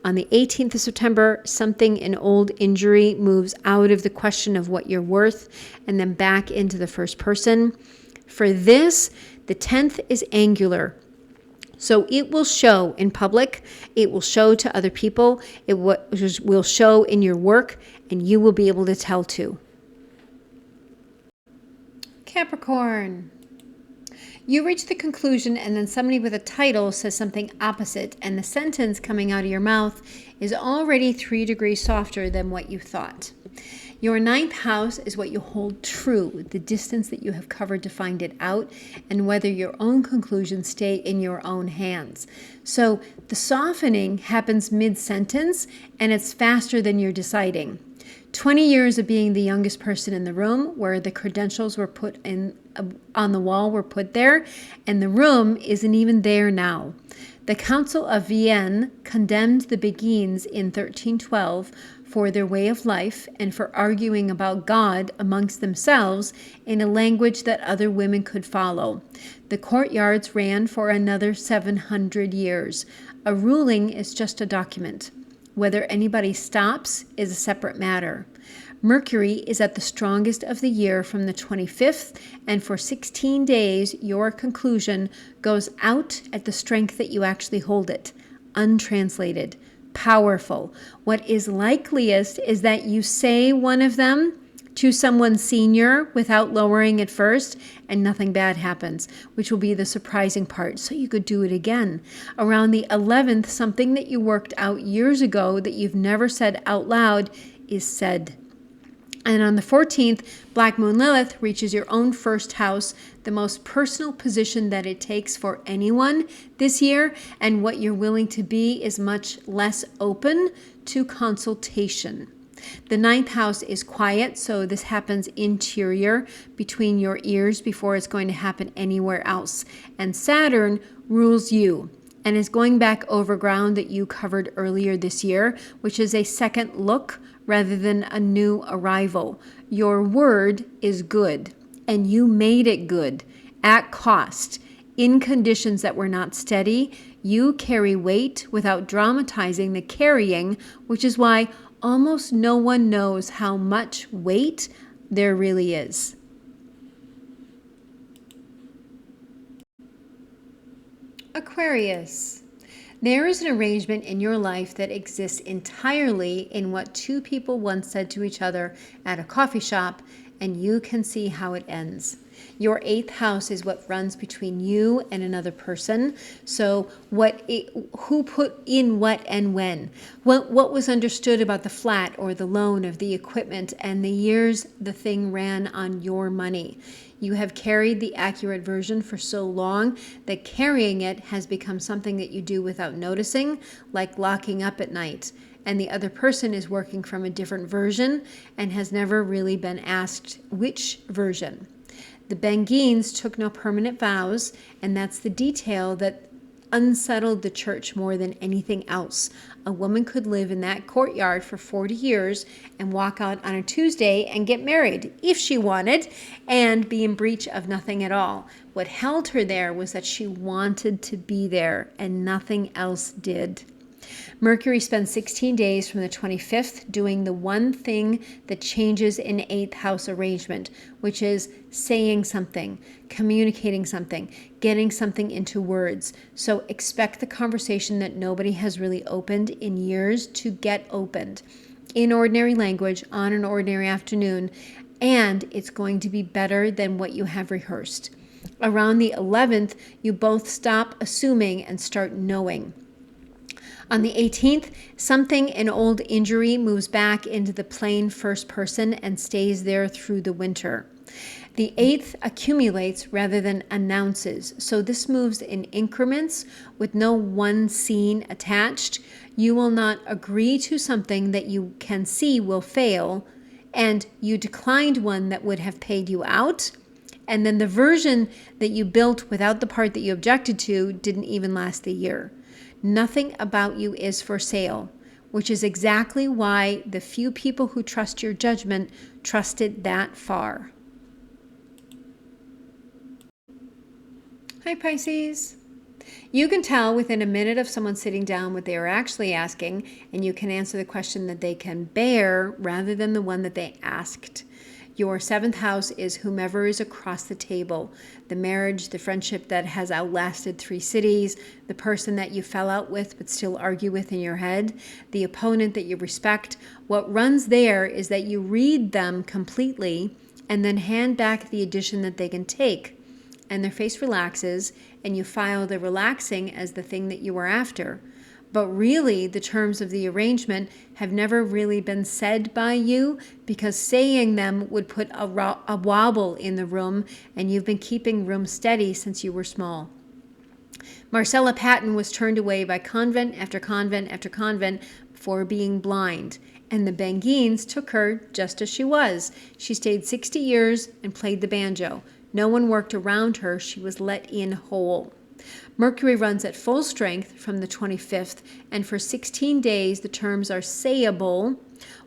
Speaker 1: On the 18th of September, something, an old injury, moves out of the question of what you're worth and then back into the first person. For this, the 10th is angular. So it will show in public, it will show to other people, it will show in your work, and you will be able to tell too. Capricorn. You reach the conclusion and then somebody with a title says something opposite, and the sentence coming out of your mouth is already 3 degrees softer than what you thought. Your 9th house is what you hold true, the distance that you have covered to find it out, and whether your own conclusions stay in your own hands. So the softening happens mid-sentence, and it's faster than you're deciding. 20 years of being the youngest person in the room, where the credentials were put in on the wall were put there, and the room isn't even there now. The Council of Vienne condemned the beguines in 1312 for their way of life and for arguing about God amongst themselves in a language that other women could follow. The courtyards ran for another 700 years. A ruling is just a document. Whether anybody stops is a separate matter. Mercury is at the strongest of the year from the 25th, and for 16 days, your conclusion goes out at the strength that you actually hold it. Untranslated. Powerful. What is likeliest is that you say one of them to someone senior without lowering it first, and nothing bad happens, which will be the surprising part. So you could do it again. Around the 11th, something that you worked out years ago that you've never said out loud is said. And on the 14th, Black Moon Lilith reaches your own first house, the most personal position that it takes for anyone this year, and what you're willing to be is much less open to consultation. The 9th house is quiet, so this happens interior between your ears before it's going to happen anywhere else. And Saturn rules you and is going back over ground that you covered earlier this year, which is a second look rather than a new arrival. Your word is good, and you made it good at cost. In conditions that were not steady, you carry weight without dramatizing the carrying, which is why almost no one knows how much weight there really is. Aquarius. There is an arrangement in your life that exists entirely in what two people once said to each other at a coffee shop, and you can see how it ends. Your 8th house is what runs between you and another person. So who put in what and when? What was understood about the flat or the loan of the equipment and the years the thing ran on your money. You have carried the accurate version for so long that carrying it has become something that you do without noticing, like locking up at night. And the other person is working from a different version and has never really been asked which version. The beguines took no permanent vows, and that's the detail that unsettled the church more than anything else. A woman could live in that courtyard for 40 years and walk out on a Tuesday and get married if she wanted and be in breach of nothing at all. What held her there was that she wanted to be there, and nothing else did. Mercury spends 16 days from the 25th doing the one thing that changes in 8th house arrangement, which is saying something, communicating something, getting something into words. So expect the conversation that nobody has really opened in years to get opened in ordinary language on an ordinary afternoon, and it's going to be better than what you have rehearsed. Around the 11th, you both stop assuming and start knowing. On the 18th, something, an old injury, moves back into the plain first person and stays there through the winter. The 8th accumulates rather than announces, so this moves in increments with no one scene attached. You will not agree to something that you can see will fail, and you declined one that would have paid you out, and then the version that you built without the part that you objected to didn't even last the year. Nothing about you is for sale, which is exactly why the few people who trust your judgment trust it that far. Hi, Pisces. You can tell within a minute of someone sitting down what they are actually asking, and you can answer the question that they can bear rather than the one that they asked. Your seventh house is whomever is across the table, the marriage, the friendship that has outlasted 3 cities, the person that you fell out with but still argue with in your head, the opponent that you respect. What runs there is that you read them completely and then hand back the addition that they can take. And their face relaxes, and you file the relaxing as the thing that you were after. But really, the terms of the arrangement have never really been said by you, because saying them would put a wobble in the room, and you've been keeping room steady since you were small. Marcella Patton was turned away by convent after convent after convent for being blind, and the beguines took her just as she was. She stayed 60 years and played the banjo. No one worked around her. She was let in whole. Mercury runs at full strength from the 25th, and for 16 days the terms are sayable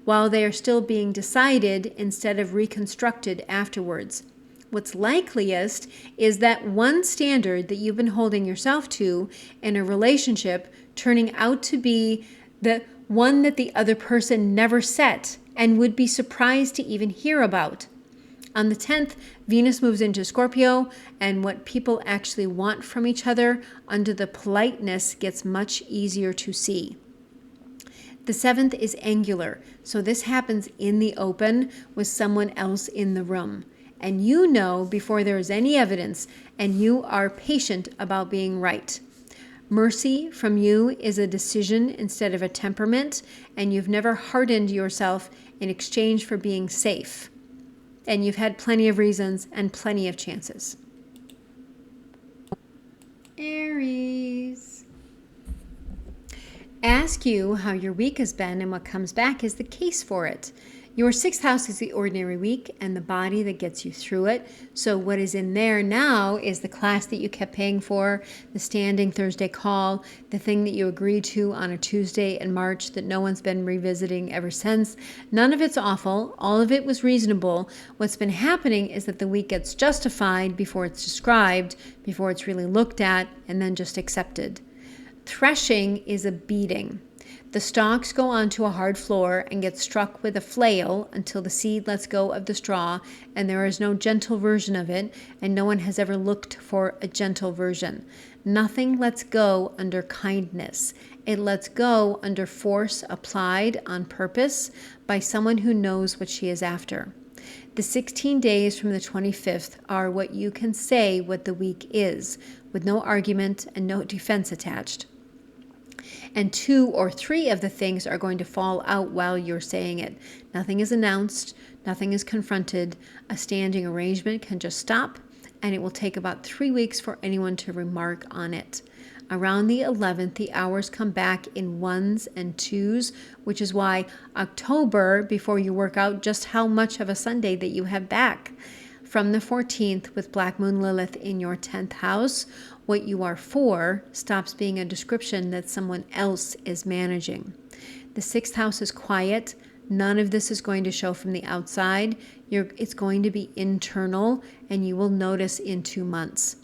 Speaker 1: while they are still being decided instead of reconstructed afterwards. What's likeliest is that one standard that you've been holding yourself to in a relationship turning out to be the one that the other person never set and would be surprised to even hear about. On the 10th, Venus moves into Scorpio, and what people actually want from each other under the politeness gets much easier to see. The 7th is angular, so this happens in the open with someone else in the room. And you know before there is any evidence, and you are patient about being right. Mercy from you is a decision instead of a temperament, and you've never hardened yourself in exchange for being safe. And you've had plenty of reasons and plenty of chances. Aries. Ask you how your week has been, and what comes back is the case for it. Your 6th house is the ordinary week and the body that gets you through it. So what is in there now is the class that you kept paying for, the standing Thursday call, the thing that you agreed to on a Tuesday in March that no one's been revisiting ever since. None of it's awful. All of it was reasonable. What's been happening is that the week gets justified before it's described, before it's really looked at, and then just accepted. Threshing is a beating. The stalks go onto a hard floor and get struck with a flail until the seed lets go of the straw, and there is no gentle version of it, and no one has ever looked for a gentle version. Nothing lets go under kindness. It lets go under force applied on purpose by someone who knows what she is after. The 16 days from the 25th are what you can say what the week is, with no argument and no defense attached. And 2 or 3 of the things are going to fall out while you're saying it. Nothing is announced, nothing is confronted. A standing arrangement can just stop, and it will take about 3 weeks for anyone to remark on it. Around the 11th, the hours come back in 1s and 2s, which is why October, before you work out just how much of a Sunday that you have back. From the 14th, with Black Moon Lilith in your 10th house, what you are for stops being a description that someone else is managing. The 6th house is quiet. None of this is going to show from the outside. It's going to be internal, and you will notice in 2 months.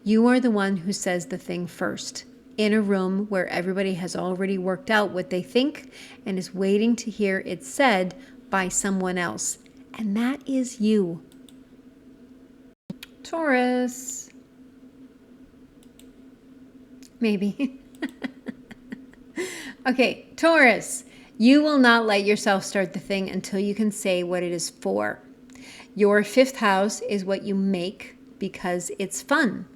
Speaker 1: You are the one who says the thing first, in a room where everybody has already worked out what they think and is waiting to hear it said by someone else. And that is you. Taurus. Maybe. Okay, Taurus. You will not let yourself start the thing until you can say what it is for. Your 5th house is what you make because it's fun.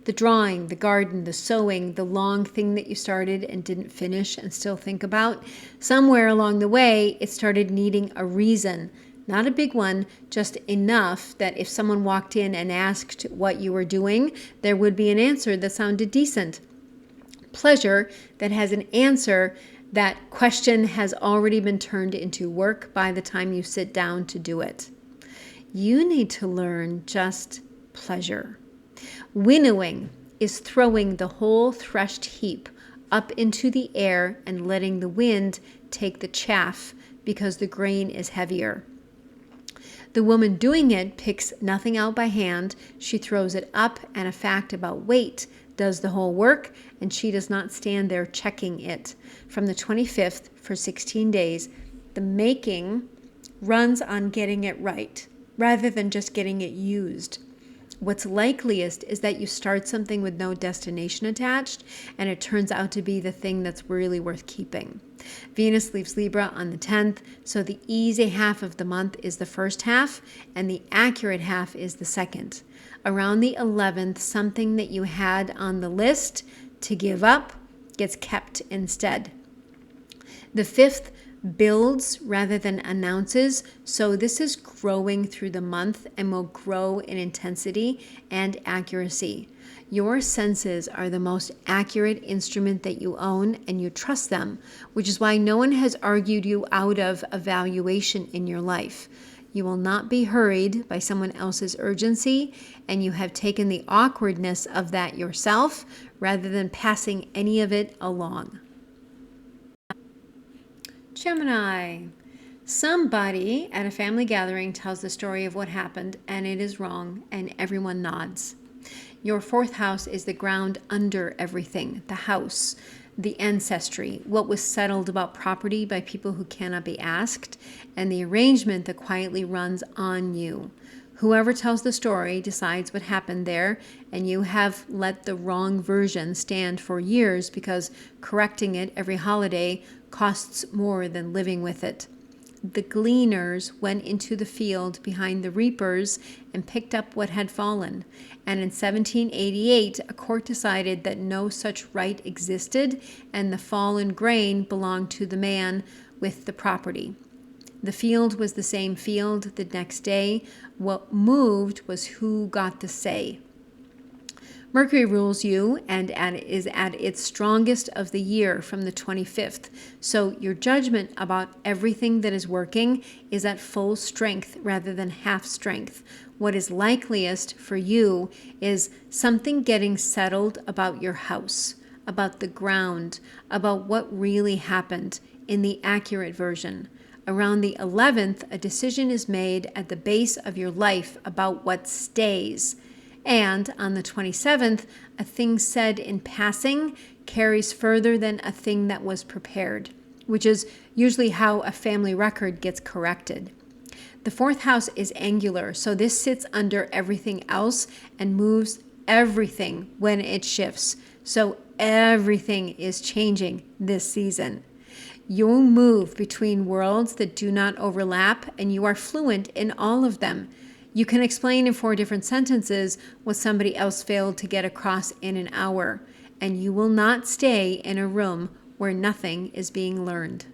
Speaker 1: The drawing, the garden, the sewing, the long thing that you started and didn't finish and still think about. Somewhere along the way, it started needing a reason. Not a big one, just enough that if someone walked in and asked what you were doing, there would be an answer that sounded decent. Pleasure that has an answer. That question has already been turned into work by the time you sit down to do it. You need to learn just pleasure. Winnowing is throwing the whole threshed heap up into the air and letting the wind take the chaff because the grain is heavier. The woman doing it picks nothing out by hand. She throws it up, and a fact about weight does the whole work, and she does not stand there checking it. From the 25th for 16 days, the making runs on getting it right rather than just getting it used. What's likeliest is that you start something with no destination attached, and it turns out to be the thing that's really worth keeping. Venus leaves Libra on the 10th, so the easy half of the month is the first half, and the accurate half is the second. Around the 11th, something that you had on the list to give up gets kept instead. The 5th builds rather than announces, so this is growing through the month and will grow in intensity and accuracy. Your senses are the most accurate instrument that you own, and you trust them, which is why no one has argued you out of evaluation in your life. You will not be hurried by someone else's urgency, and you have taken the awkwardness of that yourself rather than passing any of it along. Gemini. Somebody at a family gathering tells the story of what happened, and it is wrong, and everyone nods. Your 4th house is the ground under everything, the house, the ancestry, what was settled about property by people who cannot be asked, and the arrangement that quietly runs on you. Whoever tells the story decides what happened there, and you have let the wrong version stand for years because correcting it every holiday costs more than living with it. The gleaners went into the field behind the reapers and picked up what had fallen. And in 1788, a court decided that no such right existed, and the fallen grain belonged to the man with the property. The field was the same field the next day. What moved was who got the say. Mercury rules you and is at its strongest of the year from the 25th. So your judgment about everything that is working is at full strength rather than half strength. What is likeliest for you is something getting settled about your house, about the ground, about what really happened in the accurate version. Around the 11th, a decision is made at the base of your life about what stays. And on the 27th, a thing said in passing carries further than a thing that was prepared, which is usually how a family record gets corrected. The 4th house is angular, so this sits under everything else and moves everything when it shifts. So everything is changing this season. You'll move between worlds that do not overlap, and you are fluent in all of them. You can explain in 4 different sentences what somebody else failed to get across in an hour, and you will not stay in a room where nothing is being learned.